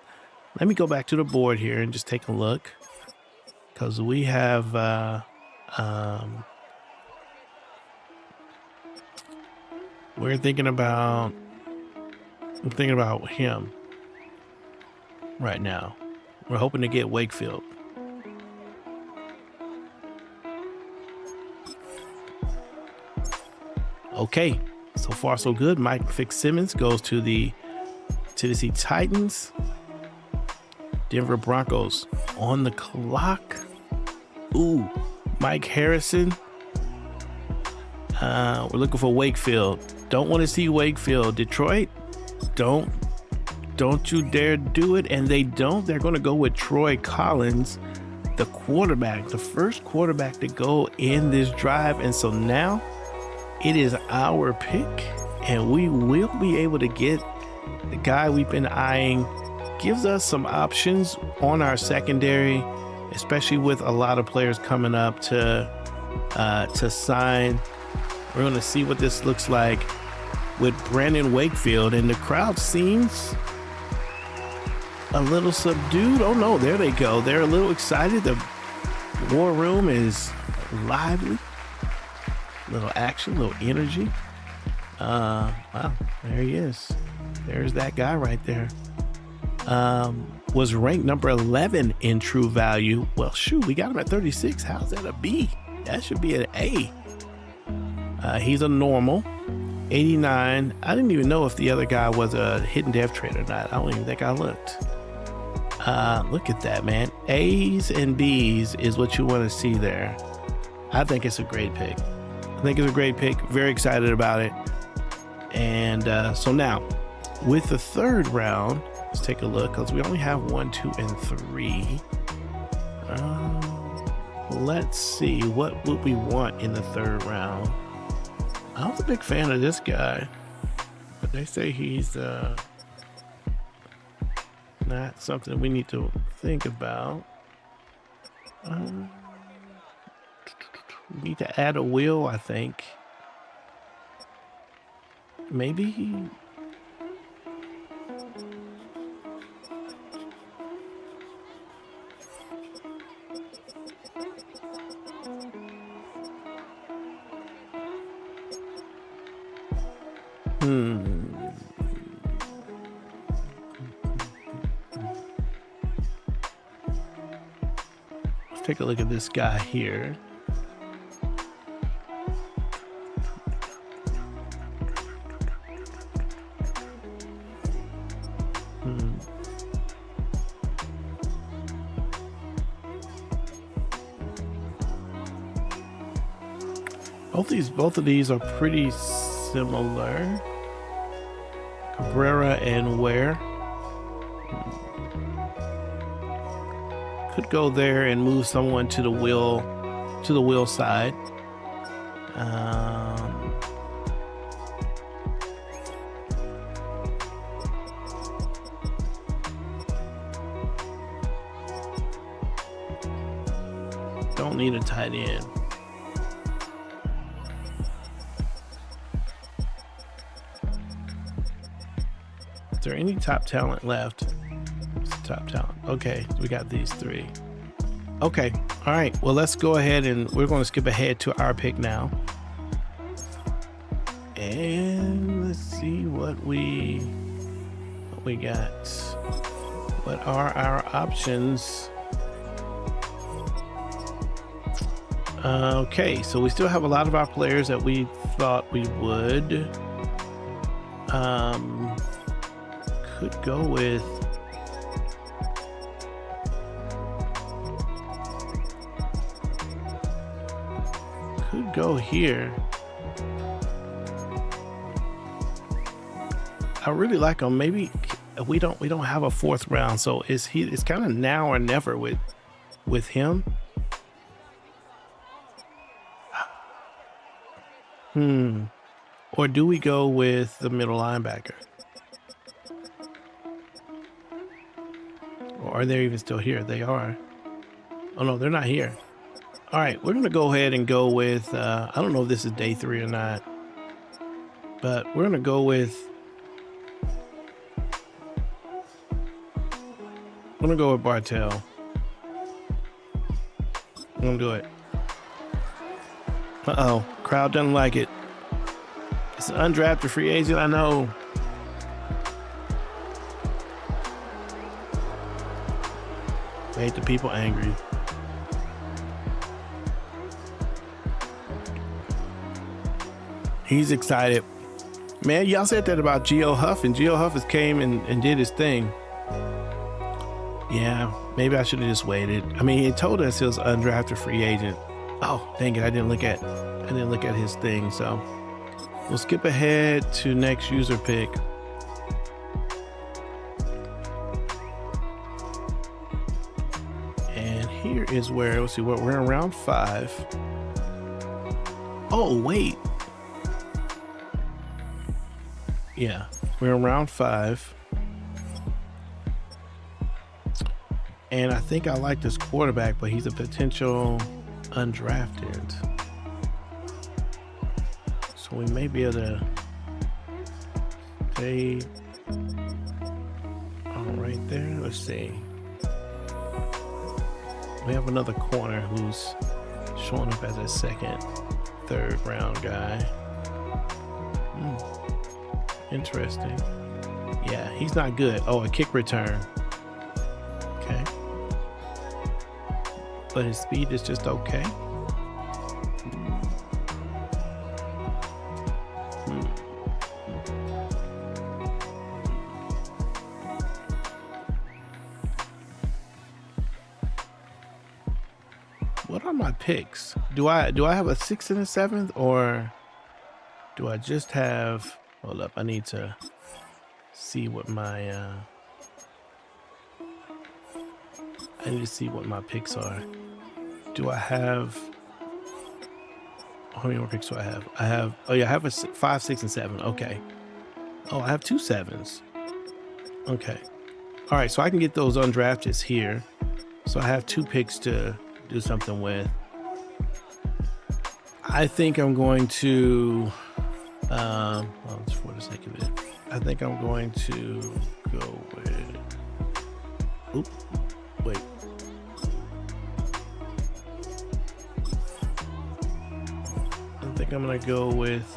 Let me go back to the board here and just take a look, because we have I'm thinking about him right now. We're hoping to get Wakefield. Okay, so far so good. Mike Fitzsimmons goes to the Tennessee Titans. Denver Broncos on the clock. Ooh, Mike Harrison. We're looking for Wakefield. Don't want to see Wakefield. Detroit, don't you dare do it. And they don't. They're going to go with Troy Collins, the quarterback, the first quarterback to go in this drive. And so now it is our pick, and we will be able to get the guy we've been eyeing. Gives us some options on our secondary, especially with a lot of players coming up to sign. We're going to see what this looks like with Brandon Wakefield, and the crowd seems a little subdued. Oh no, there they go. They're a little excited. The war room is lively. Little action, little energy. Wow, there he is. There's that guy right there. Was ranked number 11 in true value. Well, shoot, we got him at 36. How's that a B? That should be an A. He's a normal. 89. I didn't even know if the other guy was a hidden dev trade or not. I don't even think I looked. Look at that, man. A's and B's is what you want to see there. I think it's a great pick. Very excited about it. And so now, with the third round, let's take a look, because we only have 1, 2, and 3. Let's see, what would we want in the third round? I was a big fan of this guy, but they say he's not something we need to think about. We need to add a wheel, I think. Maybe. Let's take a look at this guy here. Both of these are pretty similar. Cabrera and Ware. Could go there and move someone to the wheel side. Don't need a tight end. Is there any top talent left? What's the top talent? Okay, we got these 3. Okay, all right. Well, let's go ahead and we're going to skip ahead to our pick now. And let's see what we got. What are our options? Okay, so we still have a lot of our players that we thought we would. Could go with here. I really like him. Maybe we don't have a 4th round, so it's kind of now or never with him. Or do we go with the middle linebacker? Or are they even still here? They are. Oh no, they're not here. All right, we're going to go ahead and go with, I don't know if this is day 3 or not, but we're going to go with, Bartell. I'm going to do it. Uh-oh, crowd doesn't like it. It's an undrafted free agent, I know. Made the people angry. He's excited. Man, y'all said that about Geo Huff, and Geo Huff has came and did his thing. Yeah, maybe I should have just waited. I mean, he told us he was an undrafted free agent. Oh, dang it, I didn't look at his thing, so we'll skip ahead to next user pick. And here is where, let's see, what we're in round 5. Oh, wait. Yeah, we're in round 5. And I think I like this quarterback, but he's a potential undrafted. So we may be able to stay right there. Let's see. We have another corner who's showing up as a second, third round guy. Interesting. Yeah, he's not good. Oh, a kick return. Okay. But his speed is just okay. What are my picks? Do I have a 6th and a 7th, or do I just have, hold up, I need to see what my I need to see what my picks are. Do I have, how many more picks do I have? I have a 5, 6, and 7. Okay. Oh, I have 2 7s. Okay. All right, so I can get those undrafteds here. So I have 2 picks to do something with. I think I'm going to, well, just for the sake of it, I think I'm going to go with, wait. I think I'm going to go with,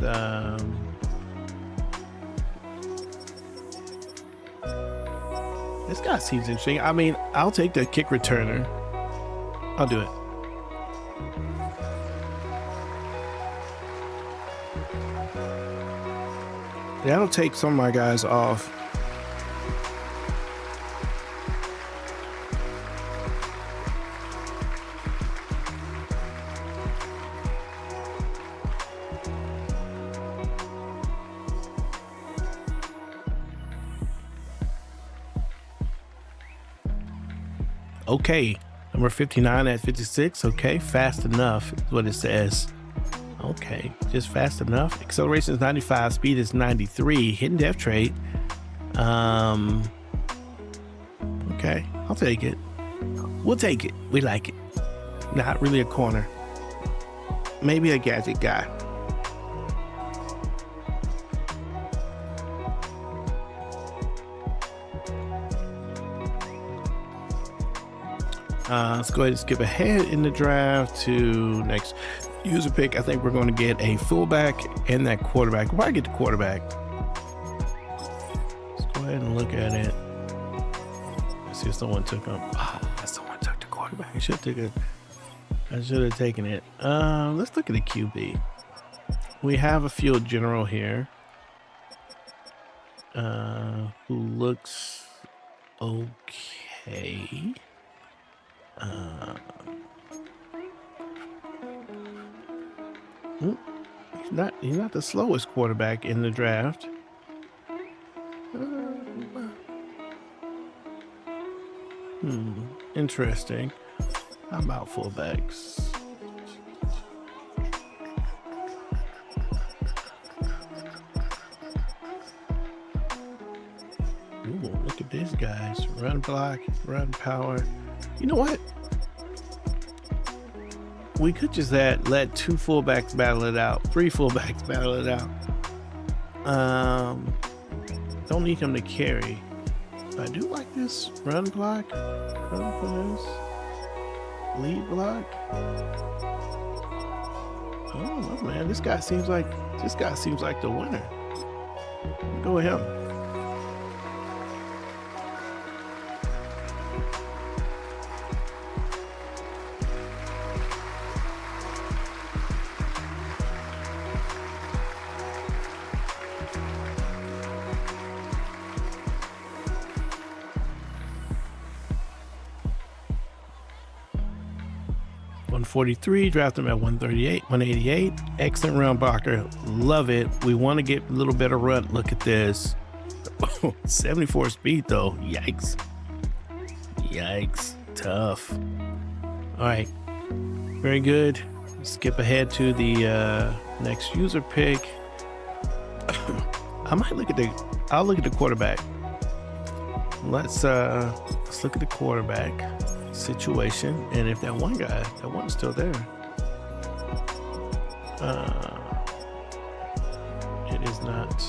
this guy seems interesting. I mean, I'll take the kick returner. I'll do it. That'll take some of my guys off. Okay, number 59 at 56. Okay, fast enough is what it says. Okay, just fast enough. Acceleration is 95, speed is 93. Hidden depth trait. Okay, I'll take it. We'll take it. We like it. Not really a corner. Maybe a gadget guy. Let's go ahead and skip ahead in the draft to next user pick. I think we're going to get a fullback and that quarterback. We'll probably get the quarterback. Let's go ahead and look at it. Let's see if someone took him. Someone took the quarterback. I should have taken it. Let's look at the QB. We have a field general here who looks okay. He's not the slowest quarterback in the draft. Interesting. How about fullbacks? Ooh, look at these guys. Run block, run power. You know what? we could just let two fullbacks battle it out, three fullbacks battle it out. Don't need him to carry. I do like this run block. Run for this. Lead block. I don't know, man. This guy seems like the winner. Go with him. $143, draft him at 138, 188. Excellent round blocker. Love it. We want to get a little better run. Look at this. 74 speed though. Yikes. Yikes. Tough. All right. Very good. Skip ahead to the next user pick. I'll look at the quarterback. Let's look at the quarterback situation, and if that one's still there, it is not,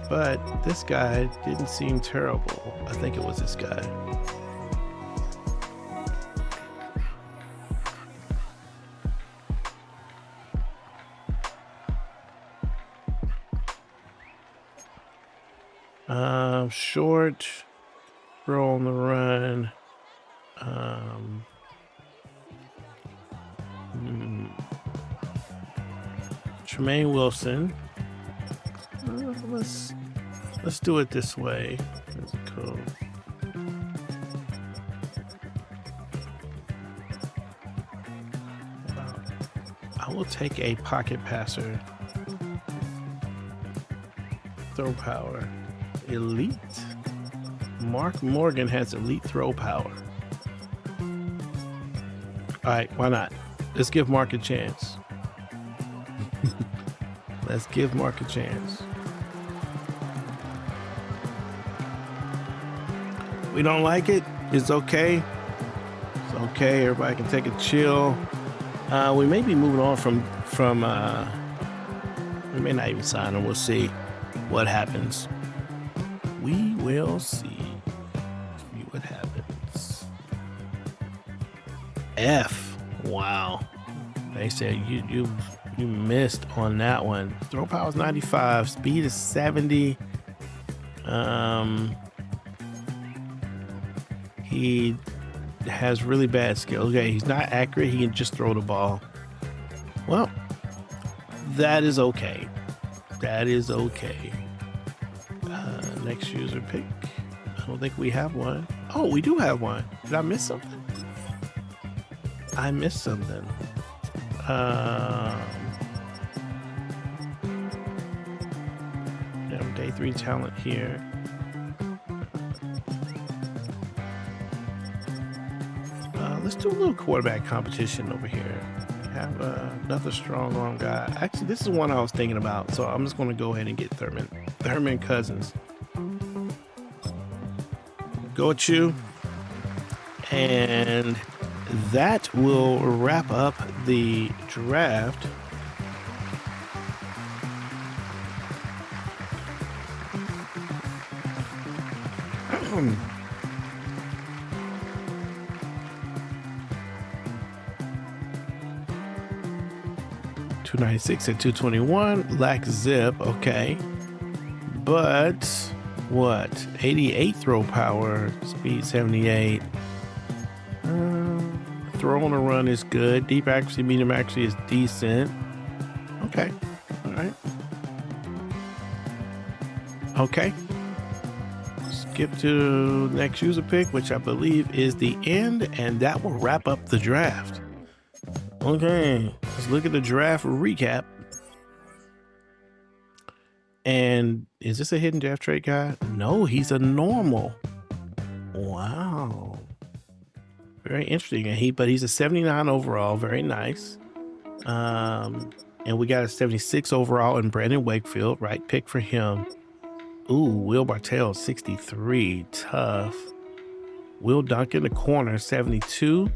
but this guy didn't seem terrible. I think it was this guy. Short, throw on the run. Tremaine Wilson. Let's do it this way. There's a code. I will take a pocket passer. Throw power. Elite. Mark Morgan has elite throw power. All right, why not? Let's give Mark a chance. Let's give Mark a chance. We don't like it. It's okay. It's okay. Everybody can take a chill. We may be moving on from. We may not even sign him. We'll see what happens. We will see what happens. F. Wow. They said you missed on that one. Throw power is 95. Speed is 70. He has really bad skill. Okay, he's not accurate. He can just throw the ball. Well, that is okay. That is okay. Next user pick. I don't think we have one. Oh, we do have one. Did I miss something? I missed something. Day 3 talent here. Let's do a little quarterback competition over here. We have another strong arm guy. Actually, this is one I was thinking about, so I'm just going to go ahead and get Thurman Cousins. Go with you. And that will wrap up the draft. $296 at 221. Lack zip. Okay. But what? 88 throw power. Speed 78. Throw on a run is good. Deep accuracy, medium accuracy is decent. Okay. All right. Okay. Skip to next user pick, which I believe is the end, and that will wrap up the draft. Okay. Let's look at the draft recap. And is this a hidden draft trade guy? No, he's a normal. Wow. Very interesting. But he's a 79 overall. Very nice. And we got a 76 overall in Brandon Wakefield. Right pick for him. Ooh, Will Bartell, 63. Tough. Will Duncan, the corner, 72.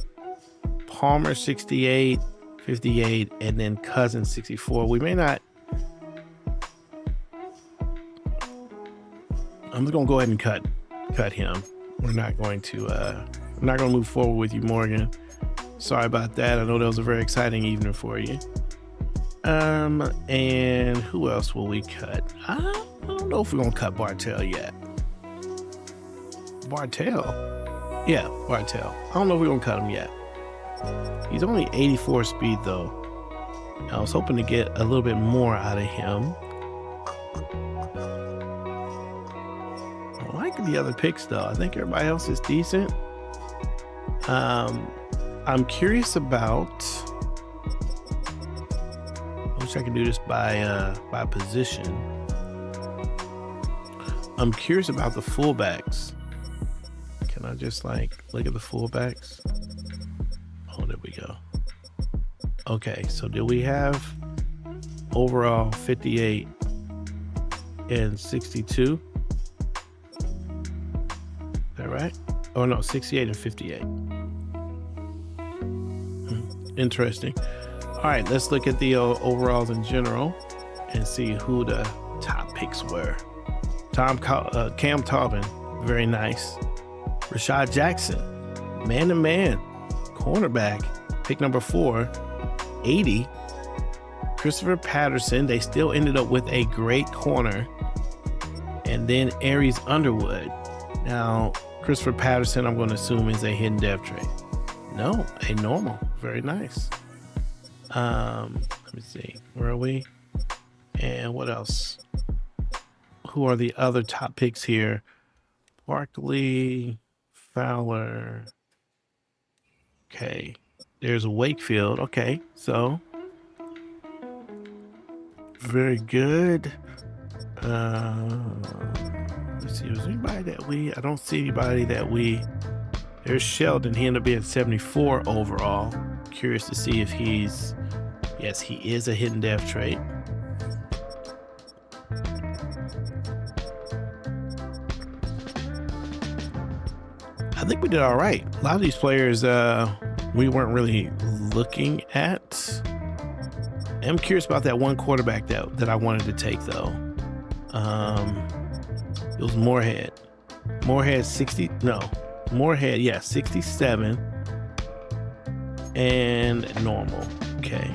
Palmer 68, 58, and then Cousins 64. We may not. I'm just gonna go ahead and cut him. We're not going to. I'm not gonna move forward with you, Morgan. Sorry about that. I know that was a very exciting evening for you. And who else will we cut? I don't know if we're gonna cut Bartell yet. Bartell. Yeah, Bartell. I don't know if we're gonna cut him yet. He's only 84 speed though. I was hoping to get a little bit more out of him. I like the other picks though. I think everybody else is decent. I'm curious about. I wish I could do this by position. I'm curious about the fullbacks. Can I just like look at the fullbacks? Oh, there we go. Okay, so do we have overall 58 and 62? Is that right? Oh no, 68 and 58. Interesting. All right, let's look at the overalls in general and see who the top picks were. Cam Taubin, very nice. Rashad Jackson, man-to-man, cornerback, pick number 4, 80. Christopher Patterson, they still ended up with a great corner. And then Aries Underwood. Now, Christopher Patterson, I'm going to assume is a hidden depth trait. No, a normal. Very nice. Let me see. Where are we? And what else? Who are the other top picks here? Barkley, Fowler. Okay. There's Wakefield. Okay. So very good. Let's see. Was anybody that I don't see anybody that there's Sheldon. He ended up being 74 overall. Curious to see if yes, he is a hidden depth trait. I think we did all right. A lot of these players we weren't really looking at. I'm curious about that one quarterback that I wanted to take though. It was Moorhead. Moorhead 67 and normal. Okay.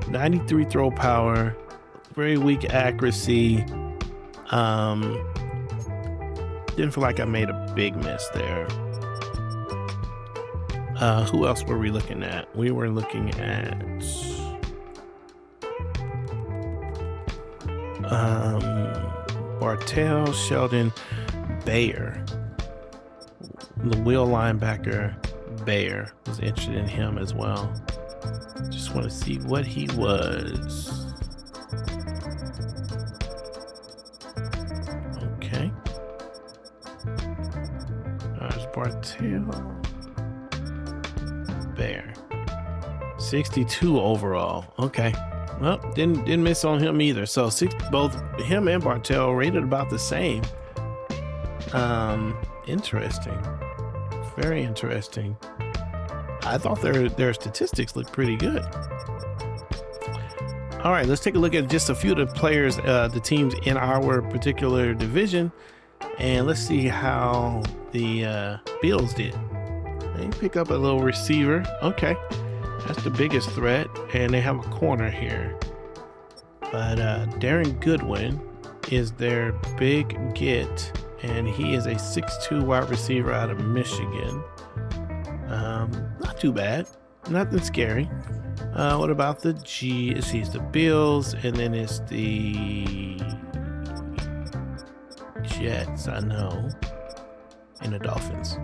93 throw power, very weak accuracy. Didn't feel like I made a big miss there. Who else were we looking at? We were looking at Bartell, Sheldon, Bayer. The wheel linebacker Bayer, was interested in him as well. Just want to see what he was. Okay. There's Bartell. Bayer. 62 overall. Okay. Well, didn't miss on him either. So both him and Bartell rated about the same. Interesting. Very interesting. I thought their statistics looked pretty good. All right, let's take a look at just a few of the players, the teams in our particular division, and let's see how the Bills did. They pick up a little receiver. Okay, that's the biggest threat, and they have a corner here. But Darren Goodwin is their big get, and he is a 6'2" wide receiver out of Michigan. Not too bad. Nothing scary. What about the it's the Bills, and then it's the Jets, I know, and the Dolphins.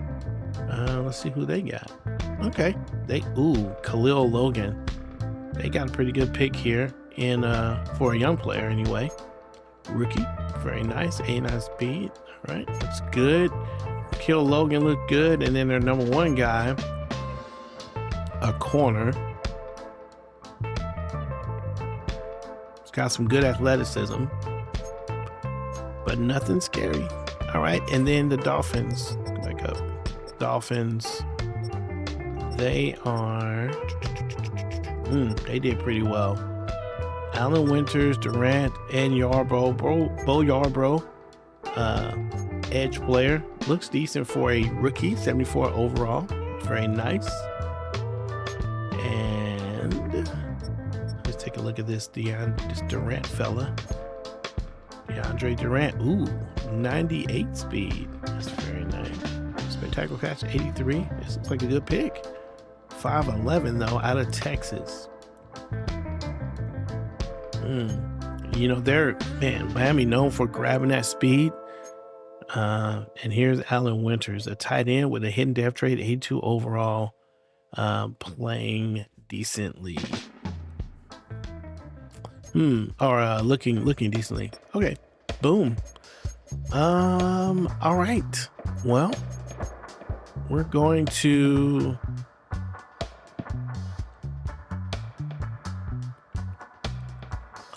Let's see who they got. Okay. Khalil Logan. They got a pretty good pick here for a young player anyway. Rookie. Very nice. 89 speed. All right. That's good. Khalil Logan looked good. And then their number 1 guy, a corner. It's got some good athleticism, but nothing scary. All right. And then the Dolphins. Back up. Dolphins. they are, they did pretty well. Allen Winters, Durant, Ed Yarbrough, Bo Yarbrough, edge player. Looks decent for a rookie, 74 overall. Very nice. And let's take a look at this Durant fella. DeAndre Durant, 98 speed. That's very nice. Spectacular catch, 83. This looks like a good pick. 5'11" though, out of Texas. You know, Miami known for grabbing that speed. And here's Allen Winters, a tight end with a hidden depth trade, 82 overall, playing decently. Looking decently. Okay, boom. All right. Well, we're going to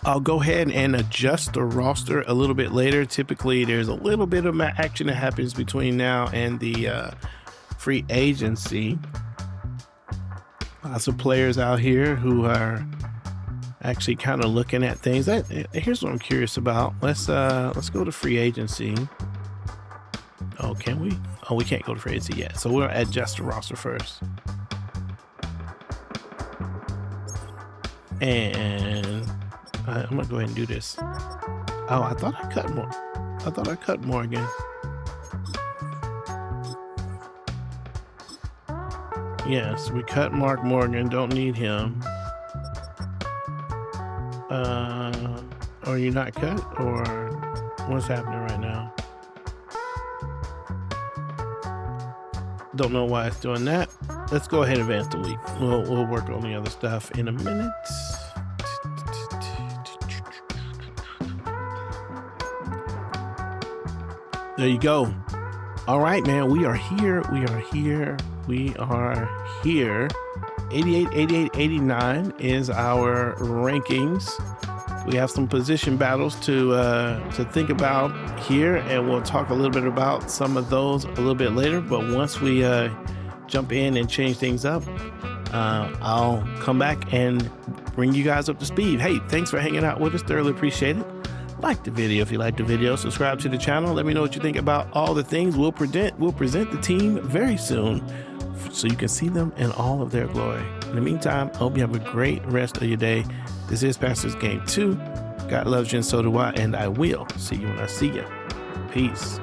I'll go ahead and adjust the roster a little bit later. Typically, there's a little bit of action that happens between now and the free agency. Lots of players out here who are actually kind of looking at things. Here's what I'm curious about. Let's go to free agency. Oh, can we? Oh, we can't go to free agency yet. So we'll adjust the roster first. And I'm gonna go ahead and do this. Oh, I thought I cut more. I thought I cut Morgan. Yes, we cut Mark Morgan. Don't need him. Are you not cut, or what's happening right now? Don't know why it's doing that. Let's go ahead and advance the week. We'll work on the other stuff in a minute. There you go. All right, man. We are here. 88, 88, 89 is our rankings. We have some position battles to think about here, and we'll talk a little bit about some of those a little bit later. But once we jump in and change things up, I'll come back and bring you guys up to speed. Hey, thanks for hanging out with us. Thoroughly appreciate it. Like the video if you like the video. Subscribe to the channel. Let me know what you think about all the things we'll present the team very soon, so you can see them in all of their glory. In the meantime, I hope you have a great rest of your day. This is Pastor's Game 2. God loves you and so do I, and I will see you when I see you. Peace.